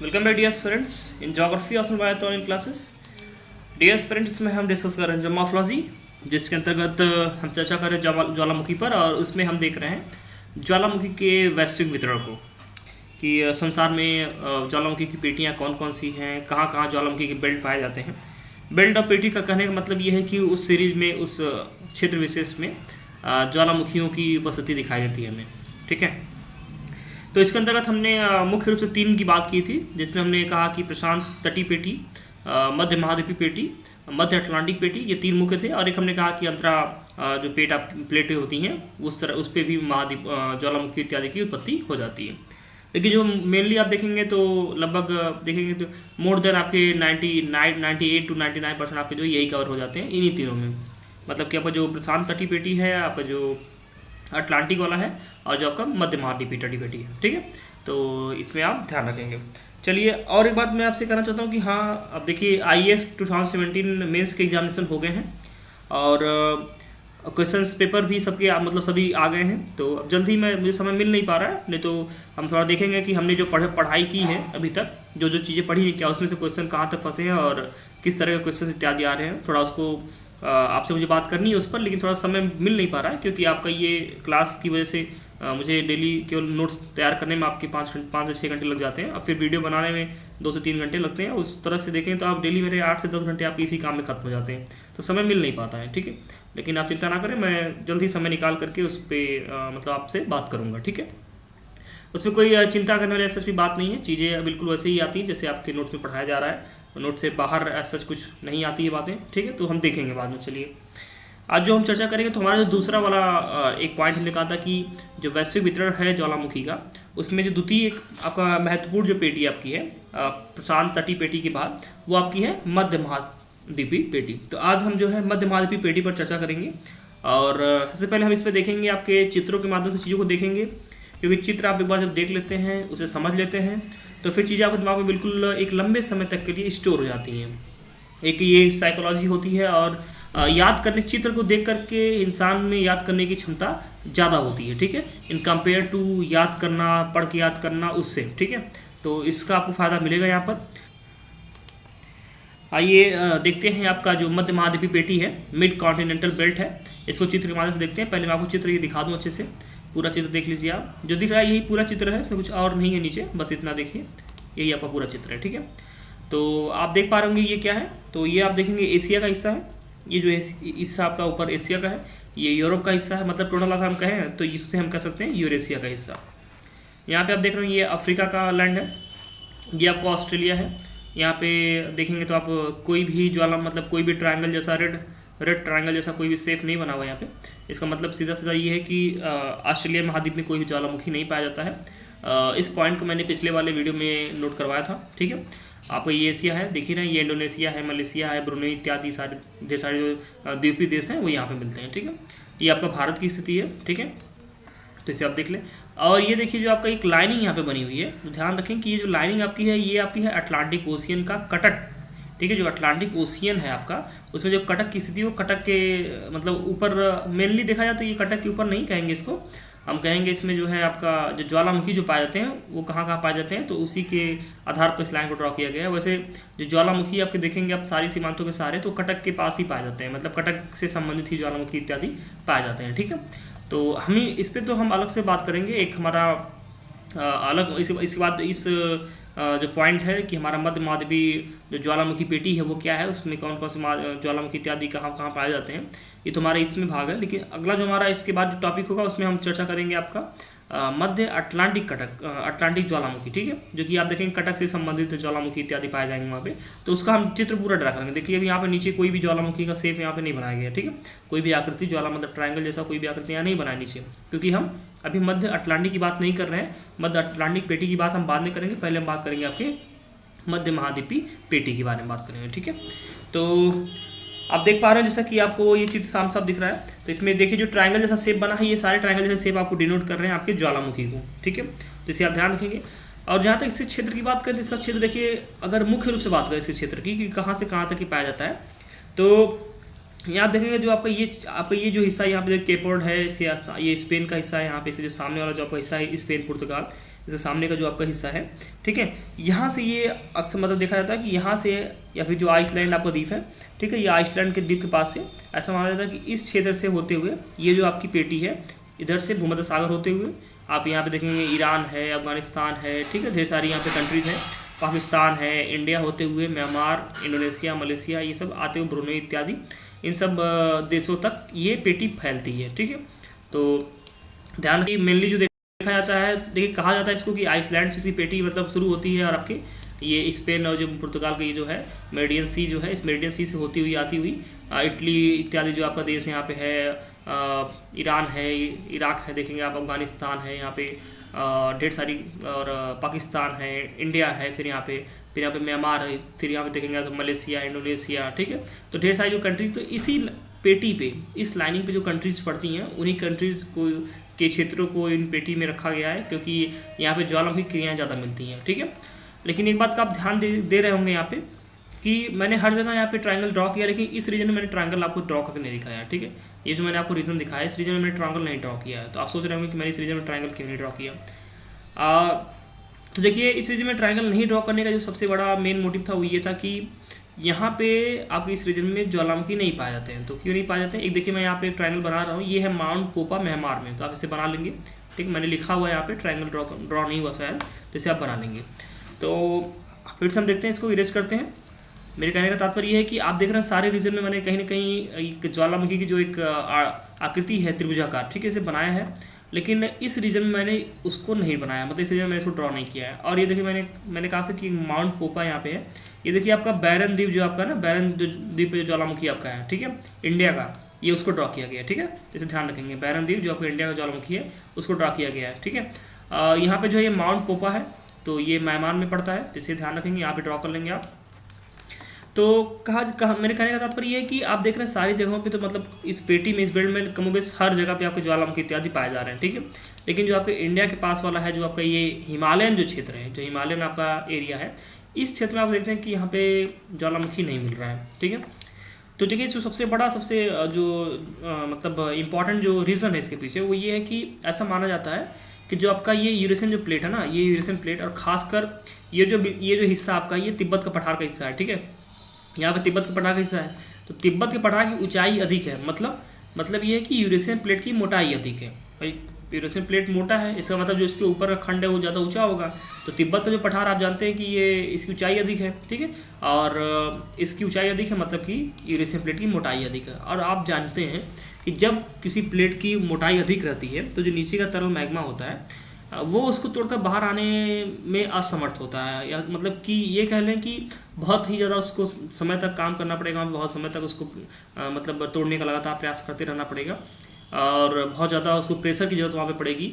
Welcome back dear friends in geography of बायोन in classes. Dear friends, इसमें हम discuss कर रहे हैं मॉर्फोलॉजी, जिसके अंतर्गत हम चर्चा कर रहे हैं ज्वालामुखी पर। और उसमें हम देख रहे हैं ज्वालामुखी के वैश्विक वितरण को, कि संसार में ज्वालामुखी की पेटियाँ कौन कौन सी हैं, कहाँ कहाँ ज्वालामुखी के बेल्ट पाए जाते हैं। बेल्ट और पेटी का कहने का मतलब ये है कि उस सीरीज में, उस क्षेत्र विशेष में ज्वालामुखियों की उपस्थिति दिखाई देती है हमें। ठीक है, तो इसके अंतर्गत हमने मुख्य रूप से 3 की बात की थी, जिसमें हमने कहा कि प्रशांत तटीय पेटी, मध्य महाद्वीपीय पेटी, मध्य अटलांटिक पेटी, ये 3 मुख्य थे। और एक हमने कहा कि अंतरा जो प्लेटें होती हैं उस तरह उस पर भी महाद्वीप ज्वालामुखी इत्यादि की उत्पत्ति हो जाती है। लेकिन जो मेनली आप देखेंगे तो लगभग देखेंगे तो मोर देन आपके 98 to 99% आपके जो यही कवर हो जाते हैं इन्हीं तीनों में। मतलब कि आपका जो प्रशांत तटीय पेटी है, आपका जो अटलांटिक वाला है, और जो आपका मध्य महाद्वीपीय तटीय पेटी है। ठीक है, तो इसमें आप ध्यान रखेंगे। चलिए, और एक बात मैं आपसे कहना चाहता हूँ कि हाँ, अब देखिए IAS 2017 मेंस के एग्जामिनेशन हो गए हैं और क्वेश्चंस पेपर भी सबके मतलब सभी आ गए हैं। तो अब जल्दी मुझे समय मिल नहीं पा रहा है, नहीं तो हम थोड़ा देखेंगे कि हमने जो पढ़ाई की है अभी तक, जो जो चीज़ें पढ़ी हैं, क्या उसमें से क्वेश्चन कहाँ तक फंसे हैं और किस तरह के क्वेश्चन इत्यादि आ रहे हैं। थोड़ा उसको आपसे मुझे बात करनी है उस पर, लेकिन थोड़ा समय मिल नहीं पा रहा है क्योंकि आपका ये क्लास की वजह से मुझे डेली केवल नोट्स तैयार करने में आपके 5 से 6 घंटे लग जाते हैं, और फिर वीडियो बनाने में 2 से 3 घंटे लगते हैं। उस तरह से देखें तो आप डेली मेरे 8 से 10 घंटे आपके इसी काम में खत्म हो जाते हैं, तो समय मिल नहीं पाता है। ठीक है, लेकिन आप चिंता ना करें, मैं जल्द ही समय निकाल करके उस पर मतलब आपसे बात करूँगा। ठीक है, उसमें कोई चिंता करने वाली ऐसी बात नहीं है, चीज़ें बिल्कुल वैसे ही आती हैं जैसे आपके नोट्स में पढ़ाया जा रहा है। नोट से बाहर ऐसा कुछ नहीं आती है बातें। ठीक है, तो हम देखेंगे बाद में। चलिए, आज जो हम चर्चा करेंगे तो हमारा जो दूसरा वाला एक पॉइंट हमने कहा था कि जो वैश्विक वितरण है ज्वालामुखी का, उसमें जो द्वितीय आपका महत्वपूर्ण जो पेटी आपकी है प्रशांत तटीय पेटी के बाद, वो आपकी है मध्य महाद्वीपीय पेटी। तो आज हम जो है मध्य महाद्वीपीय पेटी पर चर्चा करेंगे। और सबसे पहले हम इस पर देखेंगे, आपके चित्रों के माध्यम से चीज़ों को देखेंगे, क्योंकि चित्र आप एक बार जब देख लेते हैं, उसे समझ लेते हैं, तो फिर चीज़ें आपके दिमाग में बिल्कुल एक लंबे समय तक के लिए स्टोर हो जाती हैं। एक ये साइकोलॉजी होती है, और याद करने, चित्र को देख करके इंसान में याद करने की क्षमता ज़्यादा होती है। ठीक है, इन कंपेयर टू याद करना, पढ़ के याद करना उससे। ठीक है, तो इसका आपको फ़ायदा मिलेगा यहाँ पर। आइए देखते हैं, आपका जो मध्य महाद्वीपीय पेटी है, मिड कॉन्टिनेंटल बेल्ट है, इसको चित्र के माध्यम से देखते हैं। पहले मैं आपको चित्र ये दिखा दूँ अच्छे से, पूरा चित्र देख लीजिए आप। जो दिख रहा है यही पूरा चित्र है, इसमें कुछ और नहीं है नीचे, बस इतना देखिए, यही आपका पूरा चित्र है। ठीक है, तो आप देख पा रहे होंगे ये क्या है। तो ये आप देखेंगे एशिया का हिस्सा है, ये जो हिस्सा आपका ऊपर एशिया का है, ये यूरोप का हिस्सा है। मतलब टोटल अगर हम कहें तो इससे हम कह सकते हैं यूरेशिया का हिस्सा। यहाँ पे आप देख रहे हो ये अफ्रीका का लैंड है, ये आपका ऑस्ट्रेलिया है। यहाँ पे देखेंगे तो आप कोई भी मतलब कोई भी ट्रायंगल जैसा रेड ट्रायंगल जैसा कोई भी शेप नहीं बना हुआ यहाँ पे। इसका मतलब सीधा सीधा ये है कि ऑस्ट्रेलिया महाद्वीप में कोई भी ज्वालामुखी नहीं पाया जाता है। इस पॉइंट को मैंने पिछले वाले वीडियो में नोट करवाया था। ठीक है, आपको ये एशिया है, देख ही रहे हैं, ये इंडोनेशिया है, मलेशिया है, ब्रुनेई इत्यादि सारे जो द्वीपीय देश हैं वो यहाँ पे मिलते हैं। ठीक है, ये आपका भारत की स्थिति है। ठीक है, तो इसे आप देख लें। और ये देखिए जो आपका एक लाइनिंग यहाँ पे बनी हुई है, तो ध्यान रखें कि ये जो लाइनिंग आपकी है, ये आपकी है अटलांटिक ओशियन का कटक। ठीक है, जो अटलांटिक ओशियन है आपका, उसमें जो कटक की स्थिति है, वो कटक के मतलब ऊपर मेनली देखा जाए तो ये कटक के ऊपर नहीं कहेंगे इसको, हम कहेंगे इसमें जो है आपका जो ज्वालामुखी जो पाए जाते हैं वो कहाँ कहाँ पाए जाते हैं, तो उसी के आधार पर इस लाइन को ड्रॉ किया गया है। वैसे जो ज्वालामुखी आपके देखेंगे आप सारी सीमांतों के सारे, तो कटक के पास ही पाए जाते हैं, मतलब कटक से संबंधित ही ज्वालामुखी इत्यादि पाए जाते हैं। ठीक है, तो हमें इस पर तो हम अलग से बात करेंगे, एक हमारा अलग इसके बाद इस जो पॉइंट है कि हमारा मध्य महाद्वीपीय जो ज्वालामुखी पेटी है वो क्या है, उसमें कौन कौन से ज्वालामुखी इत्यादि कहाँ कहाँ पाए जाते हैं, ये तो हमारा इसमें भाग है। लेकिन अगला जो हमारा इसके बाद जो टॉपिक होगा उसमें हम चर्चा करेंगे आपका मध्य अटलांटिक अटलांटिक ज्वालामुखी। ठीक है, जो कि आप देखेंगे कटक से संबंधित ज्वालामुखी इत्यादि पाए जाएंगे वहाँ पे, तो उसका हम चित्र पूरा ड्रा करेंगे। देखिए अभी यहाँ पे नीचे कोई भी ज्वालामुखी का शेप यहाँ पे नहीं बनाया गया। ठीक है, कोई भी आकृति मतलब ट्रायंगल जैसा कोई भी आकृति यहाँ नहीं बनाया नीचे, क्योंकि हम अभी मध्य अटलांटिक की बात नहीं कर रहे हैं। मध्य अटलांटिक पेटी की बात हम बाद में करेंगे, पहले हम बात करेंगे आपके मध्य महाद्वीपीय पेटी के बारे में बात करेंगे। ठीक है, तो आप देख पा रहे हो जैसा कि आपको ये चित्र साफ साफ दिख रहा है, तो इसमें देखिए जो ट्रायंगल जैसा शेप बना है, ये सारे ट्रायंगल जैसा शेप आपको डिनोट कर रहे हैं आपके ज्वालामुखी को। ठीक है, तो इसे आप ध्यान रखेंगे। और जहाँ तक इस क्षेत्र की बात करें तो इसका क्षेत्र देखिए, अगर मुख्य रूप से बात करें इस क्षेत्र की कि कहाँ से कहाँ तक ही पाया जाता है, तो यहाँ देखेंगे जो आपका ये जो हिस्सा यहाँ पे केप वर्ड है, इसके ये स्पेन का हिस्सा है। यहाँ पे इसके जो सामने वाला जो आपका हिस्सा है स्पेन पुर्तगाल, इसके सामने का जो आपका हिस्सा है, ठीक है। यहाँ से ये अक्सर मतलब देखा जाता है कि यहाँ से या फिर जो आइसलैंड आपका द्वीप है, ठीक है, ये आइसलैंड के द्वीप के पास से ऐसा माना जाता है कि इस क्षेत्र से होते हुए ये जो आपकी पेटी है इधर से भूमध्य सागर होते हुए आप यहाँ पे देखेंगे ईरान है, अफगानिस्तान है, ठीक है, ढेर सारी यहाँ पे कंट्रीज़ हैं, पाकिस्तान है, इंडिया होते हुए म्यांमार, इंडोनेशिया, मलेशिया, ये सब आते हुए ब्रुनेई इत्यादि, इन सब देशों तक ये पेटी फैलती है, ठीक है। तो ध्यान की मेनली जो देखा जाता है, देखिए कहा जाता है इसको कि आइसलैंड से पेटी मतलब शुरू होती है और आपके ये स्पेन और जो पुर्तगाल का ये जो है मेडियन सी जो है, इस मेडियन सी से होती हुई आती हुई इटली इत्यादि जो आपका देश यहाँ पे है, ईरान है, इराक है, देखेंगे आप, अफगानिस्तान है यहाँ पे, ढेर सारी, और पाकिस्तान है, इंडिया है, फिर यहाँ पे म्यांमार है, फिर यहाँ पे देखेंगे तो मलेशिया, इंडोनेशिया, ठीक है। तो ढेर सारी जो कंट्रीज, तो इसी पेटी पे, इस लाइनिंग पे जो कंट्रीज पड़ती हैं उन्हीं कंट्रीज को के क्षेत्रों को इन पेटी में रखा गया है, क्योंकि यहाँ पे ज्वालामुखी क्रियाएँ ज़्यादा मिलती हैं, ठीक है। लेकिन एक बात का आप ध्यान दे रहे होंगे यहाँ पे कि मैंने हर जगह यहाँ पे ट्रायंगल ड्रॉ किया, लेकिन इस रीजन में मैंने ट्रायंगल आपको ड्रॉ करके नहीं दिखाया, ठीक है। ये जो मैंने आपको रीजन दिखाया, इस रीजन में मैंने ट्रायंगल नहीं ड्रॉ किया है। तो आप सोच रहे होंगे कि मैंने इस रीजन में ट्रायंगल क्यों नहीं ड्रॉ किया। तो देखिए, इस रीजन में ट्रायंगल नहीं ड्रॉ करने का जो सबसे बड़ा मेन मोटिव था वो ये था कि यहाँ पे आपके इस रीजन में ज्वालामुखी नहीं पाए जाते हैं। तो क्यों नहीं पाए जाते हैं, एक देखिए मैं यहाँ पे ट्रायंगल बना रहा हूँ, ये है माउंट पोपा म्यांमार में, तो आप इसे बना लेंगे, ठीक, मैंने लिखा हुआ है यहाँ पे, ट्रायंगल ड्रॉ नहीं हुआ शायद, तो इसे आप बना लेंगे। तो फिर से हम देखते हैं, इसको इरेज करते हैं। मेरे कहने का तात्पर्य यह है कि आप देख रहे हैं सारे रीजन में मैंने कहीं ना कहीं एक ज्वालामुखी की जो एक आकृति है त्रिभुजाकार, ठीक है, इसे बनाया है, लेकिन इस रीजन में मैंने उसको नहीं बनाया, मतलब इस रीजन में मैंने इसको ड्रॉ नहीं किया है। और ये देखिए मैंने कहा से कि माउंट पोपा यहाँ पे है, ये देखिए आपका बैरन द्वीप जो आपका ना, बैरन द्वीप जो ज्वालामुखी आपका है, ठीक है, इंडिया का, ये उसको ड्रॉ किया गया है, ठीक है, इसे ध्यान रखेंगे, बैरन द्वीप जो आपका इंडिया का ज्वालामुखी है उसको ड्रॉ किया गया है, ठीक है। यहाँ पे जो है ये माउंट पोपा है, तो ये म्यांमार में पड़ता है, जिसे ध्यान रखेंगे, यहाँ पे ड्रॉ कर लेंगे आप। तो कहा मेरे कहने का तात्पर्य ये है कि आप देख रहे हैं सारी जगहों पे, तो मतलब इस पेटी में, इस बेल्ट में कमोबेश हर जगह पे आपके ज्वालामुखी इत्यादि पाए जा रहे हैं, ठीक है। लेकिन जो आपके इंडिया के पास वाला है, जो आपका ये हिमालयन जो क्षेत्र है, जो हिमालयन आपका एरिया है, इस क्षेत्र में आप देखते हैं कि यहाँ पे ज्वालामुखी नहीं मिल रहा है, ठीक है। तो देखिए, जो सबसे बड़ा जो मतलब इम्पॉर्टेंट जो रीज़न है इसके पीछे वो ये है कि ऐसा माना जाता है कि जो आपका ये यूरेशियन जो प्लेट है ना, ये यूरेशियन प्लेट, और खासकर ये जो हिस्सा आपका, ये तिब्बत का पठार का हिस्सा है, ठीक है, यहाँ पे तिब्बत के पठार का हिस्सा है। तो तिब्बत के पठार की ऊंचाई अधिक है, मतलब ये है कि यूरेशियन प्लेट की मोटाई अधिक है। भाई यूरेशियन प्लेट मोटा है, इसका मतलब जो इसके ऊपर का खंड है वो ज़्यादा ऊंचा होगा। तो तिब्बत का जो पठार आप जानते हैं कि ये इसकी ऊंचाई अधिक है, ठीक है, और इसकी ऊंचाई अधिक है, मतलब कि यूरेशियन प्लेट की मोटाई अधिक है। और आप जानते हैं कि जब किसी प्लेट की मोटाई अधिक रहती है तो जो नीचे का तरल मैग्मा होता है वो उसको तोड़कर बाहर आने में असमर्थ होता है, या मतलब कि ये कह लें कि बहुत ही ज़्यादा उसको समय तक काम करना पड़ेगा, बहुत समय तक उसको मतलब तोड़ने का लगातार प्रयास करते रहना पड़ेगा, और बहुत ज़्यादा उसको प्रेशर की ज़रूरत वहाँ पे पड़ेगी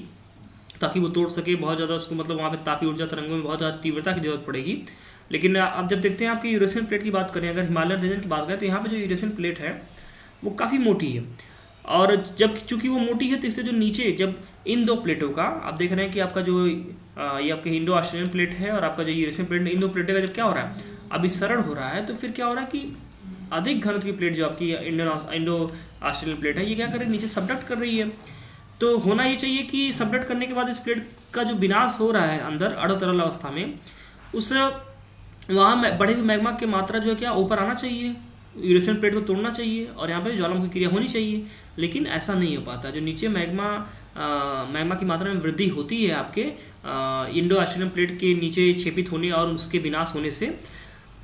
ताकि वो तोड़ सके, बहुत ज़्यादा उसको मतलब वहाँ पे तापी ऊर्जा तरंगों में बहुत ज़्यादा तीव्रता की जरूरत पड़ेगी। लेकिन आप जब देखते हैं आपकी यूरेशियन प्लेट की बात करें, अगर हिमालयन रीजन की बात करें, तो यहाँ पर जो यूरेशियन प्लेट है वो काफ़ी मोटी है, और जब चूंकि वो मोटी है तो इसलिए जो नीचे जब इन दो प्लेटों का आप देख रहे हैं कि आपका जो ये आपके इंडो ऑस्ट्रेलियन प्लेट है और आपका जो यूरेशियन प्लेट है, इन दो प्लेटों का जब क्या हो रहा है, अभी सरल हो रहा है, तो फिर क्या हो रहा है कि अधिक घनत्व की प्लेट जो आपकी इंडो ऑस्ट्रेलियन प्लेट है, ये क्या कर रही है, नीचे सबडक्ट कर रही है। तो होना ये चाहिए कि सबडक्ट करने के बाद इस प्लेट का जो विनाश हो रहा है अंदर अर्ध तरल अवस्था में, उस वहाँ बढ़े हुए मैग्मा की मात्रा जो है क्या ऊपर आना चाहिए, यूरेशियन प्लेट को तोड़ना चाहिए, और यहाँ पे ज्वालामुखी क्रिया होनी चाहिए, लेकिन ऐसा नहीं हो पाता। जो नीचे मैग्मा की मात्रा में वृद्धि होती है आपके इंडो ऑस्ट्रेलियन प्लेट के नीचे छेपित होने और उसके विनाश होने से,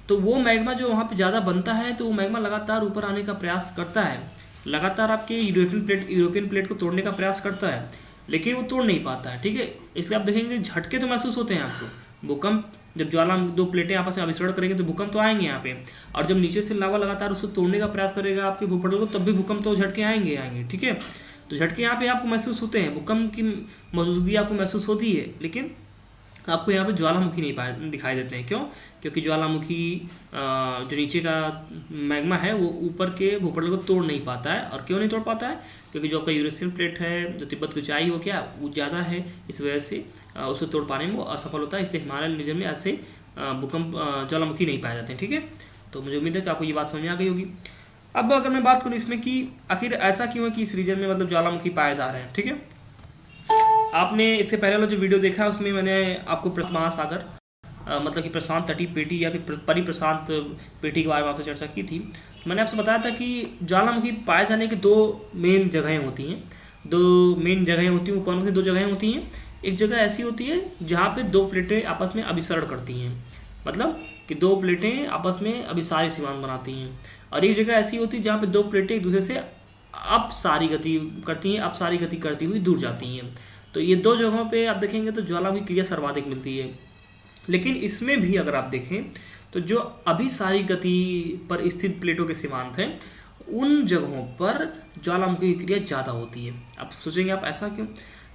तो वो मैग्मा जो वहाँ पे ज़्यादा बनता है, तो वो मैग्मा लगातार ऊपर आने का प्रयास करता है, लगातार आपके यूरोपियन प्लेट को तोड़ने का प्रयास करता है, लेकिन वो तोड़ नहीं पाता है, ठीक है। इसलिए आप देखेंगे झटके तो महसूस होते हैं आपको, भूकंप, जब दो प्लेटें आपस में आविष्करण करेंगे तो भूकंप तो आएंगे यहाँ पे, और जब नीचे से लावा लगातार उसको तोड़ने का प्रयास करेगा आपके भूपटल को, तब भी भूकंप तो झटके आएंगे, ठीक है। तो झटके यहाँ पे आपको महसूस होते हैं, भूकंप की मौजूदगी आपको महसूस होती है, लेकिन आपको यहाँ पे ज्वालामुखी नहीं दिखाई देते हैं। क्यों? क्योंकि ज्वालामुखी जो नीचे का मैग्मा है वो ऊपर के भूपटल को तोड़ नहीं पाता है। और क्यों नहीं तोड़ पाता है? क्योंकि जो आपका यूरेशियन प्लेट है, जो तिब्बत की ऊंचाई वो क्या वो ज़्यादा है, इस वजह से उसको तोड़ पाने में वो असफल होता है। इसलिए हिमालय रीजन में ऐसे भूकंप ज्वालामुखी नहीं पाए जाते हैं, ठीक है। तो मुझे उम्मीद है कि आपको ये बात समझ में आ गई होगी। अब अगर मैं बात करूँ इसमें कि आखिर ऐसा क्यों है कि इस रीजन में मतलब ज्वालामुखी पाए जा रहे हैं, ठीक है। आपने इससे पहले वाला जो वीडियो देखा है उसमें मैंने आपको महासागर मतलब कि प्रशांत तटीय पेटी या फिर परिप्रशांत पेटी के बारे में आपसे चर्चा की थी। मैंने आपसे बताया था कि ज्वालामुखी पाए जाने की दो मेन जगहें होती हैं। दो मेन जगहें होती हैं, वो कौन सी दो जगहें होती हैं? एक जगह ऐसी होती है जहाँ पे दो प्लेटें आपस में अभिसरण करती हैं, मतलब कि दो प्लेटें आपस में अभिसारी सीमांत बनाती हैं। और एक जगह ऐसी होती है जहाँ पे दो प्लेटें एक दूसरे से अपसारी गति करती हैं, अपसारी गति करती हुई दूर जाती हैं। तो ये दो जगहों पे आप देखेंगे तो ज्वालामुखी क्रिया सर्वाधिक मिलती है। लेकिन इसमें भी अगर आप देखें तो जो अभिसारी गति पर स्थित प्लेटों के सीमांत हैं उन जगहों पर ज्वालामुखी की क्रिया ज़्यादा होती है। अब सोचेंगे आप ऐसा क्यों?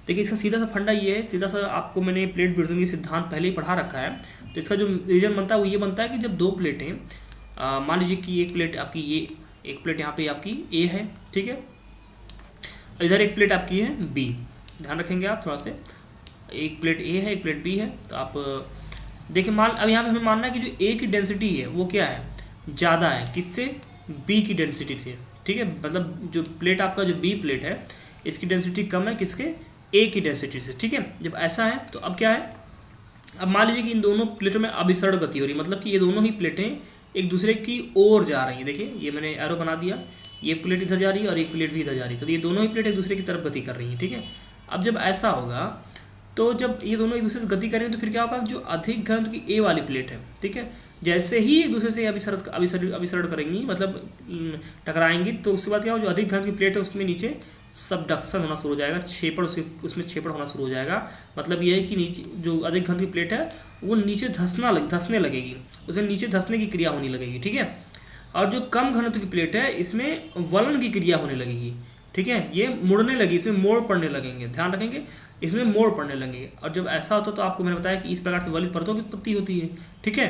देखिए इसका सीधा सा फंडा ये है, सीधा सा आपको मैंने प्लेट विवर्तन सिद्धांत पहले ही पढ़ा रखा है। तो इसका जो रीजन बनता है वो ये बनता है कि जब दो प्लेटें, मान लीजिए कि एक प्लेट आपकी ये, एक प्लेट यहाँ पे आपकी ए है, ठीक है, इधर एक प्लेट आपकी है बी। ध्यान रखेंगे आप थोड़ा से, एक प्लेट ए है एक प्लेट बी है। तो आप देखिए अब यहाँ पे हमें मानना है कि जो ए की डेंसिटी है वो क्या है, ज़्यादा है किससे, बी की डेंसिटी से, ठीक है। मतलब जो प्लेट आपका जो बी प्लेट है इसकी डेंसिटी कम है किसके, ए की डेंसिटी से, ठीक है। जब ऐसा है तो अब क्या है, अब मान लीजिए कि इन दोनों प्लेटों में अभिसरण गति हो रही है, मतलब कि ये दोनों ही प्लेटें एक दूसरे की ओर जा रही हैं। देखिए ये मैंने एरो बना दिया, ये प्लेट इधर जा रही है और एक प्लेट भी इधर जा रही है, तो ये दोनों ही प्लेट एक दूसरे की तरफ गति कर रही हैं, ठीक है। अब जब ऐसा होगा तो जब ये दोनों एक दूसरे से गति करेंगे तो फिर क्या होगा, जो अधिक घनत्व की ए वाली प्लेट है, ठीक है, जैसे ही एक दूसरे से अभिसरण करेंगी, मतलब टकराएंगी, तो उसके बाद क्या होगा, जो अधिक घनत्व की प्लेट है उसमें नीचे सबडक्शन होना शुरू हो जाएगा, छेपड़ उसमें छेपड़ होना शुरू हो जाएगा। मतलब ये है कि नीचे जो अधिक घनत्व की प्लेट है वो नीचे धंसने लगेगी, उसमें नीचे धंसने की क्रिया होने लगेगी, ठीक है। और जो कम घनत्व की प्लेट है इसमें वलन की क्रिया होने लगेगी, ठीक है, ये मुड़ने लगी, इसमें मोड़ पड़ने लगेंगे, ध्यान रखेंगे, इसमें मोड़ पड़ने लगेंगे। और जब ऐसा होता तो आपको मैंने बताया कि इस प्रकार से वलित परतों की उत्पत्ति होती है, ठीक है।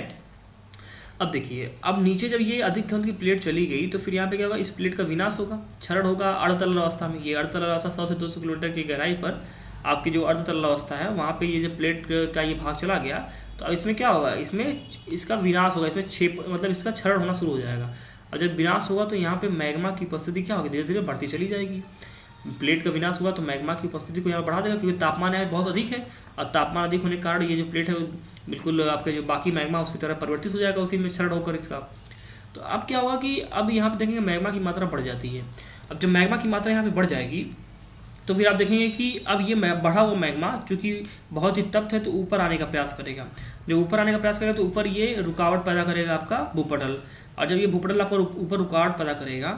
अब देखिए, अब नीचे जब ये अधिक घनत्व की प्लेट चली गई तो फिर यहाँ पे क्या होगा, इस प्लेट का विनाश होगा, क्षरण होगा अर्धतल अवस्था में। ये अर्धतल अवस्था 100 से 200 किलोमीटर की गहराई पर आपकी जो अर्धतल अवस्था है वहाँ पे ये जो प्लेट का ये भाग चला गया, तो अब इसमें क्या होगा, इसमें इसका विनाश होगा, इसमें मतलब इसका क्षरण होना शुरू हो जाएगा। और जब विनाश होगा तो यहाँ पे मैग्मा की उपस्थिति क्या होगी, धीरे धीरे बढ़ती चली जाएगी। प्लेट का विनाश हुआ तो मैग्मा की उपस्थिति को यहाँ बढ़ा देगा, क्योंकि तापमान है बहुत अधिक है, और तापमान अधिक होने के कारण ये जो प्लेट है बिल्कुल आपके जो बाकी मैग्मा उसकी तरह परिवर्तित हो जाएगा, उसी में क्षरण होकर इसका। तो अब क्या होगा कि अब यहाँ पे देखेंगे मैग्मा की मात्रा बढ़ जाती है। अब जब मैग्मा की मात्रा यहाँ पे बढ़ जाएगी तो फिर आप देखेंगे कि अब ये बढ़ा हुआ मैग्मा चूँकि बहुत ही तप्त है तो ऊपर आने का प्रयास करेगा। जब ऊपर आने का प्रयास करेगा तो ऊपर ये रुकावट पैदा करेगा आपका भूपटल, और जब ये भूपटल आपका ऊपर रुकावट पैदा करेगा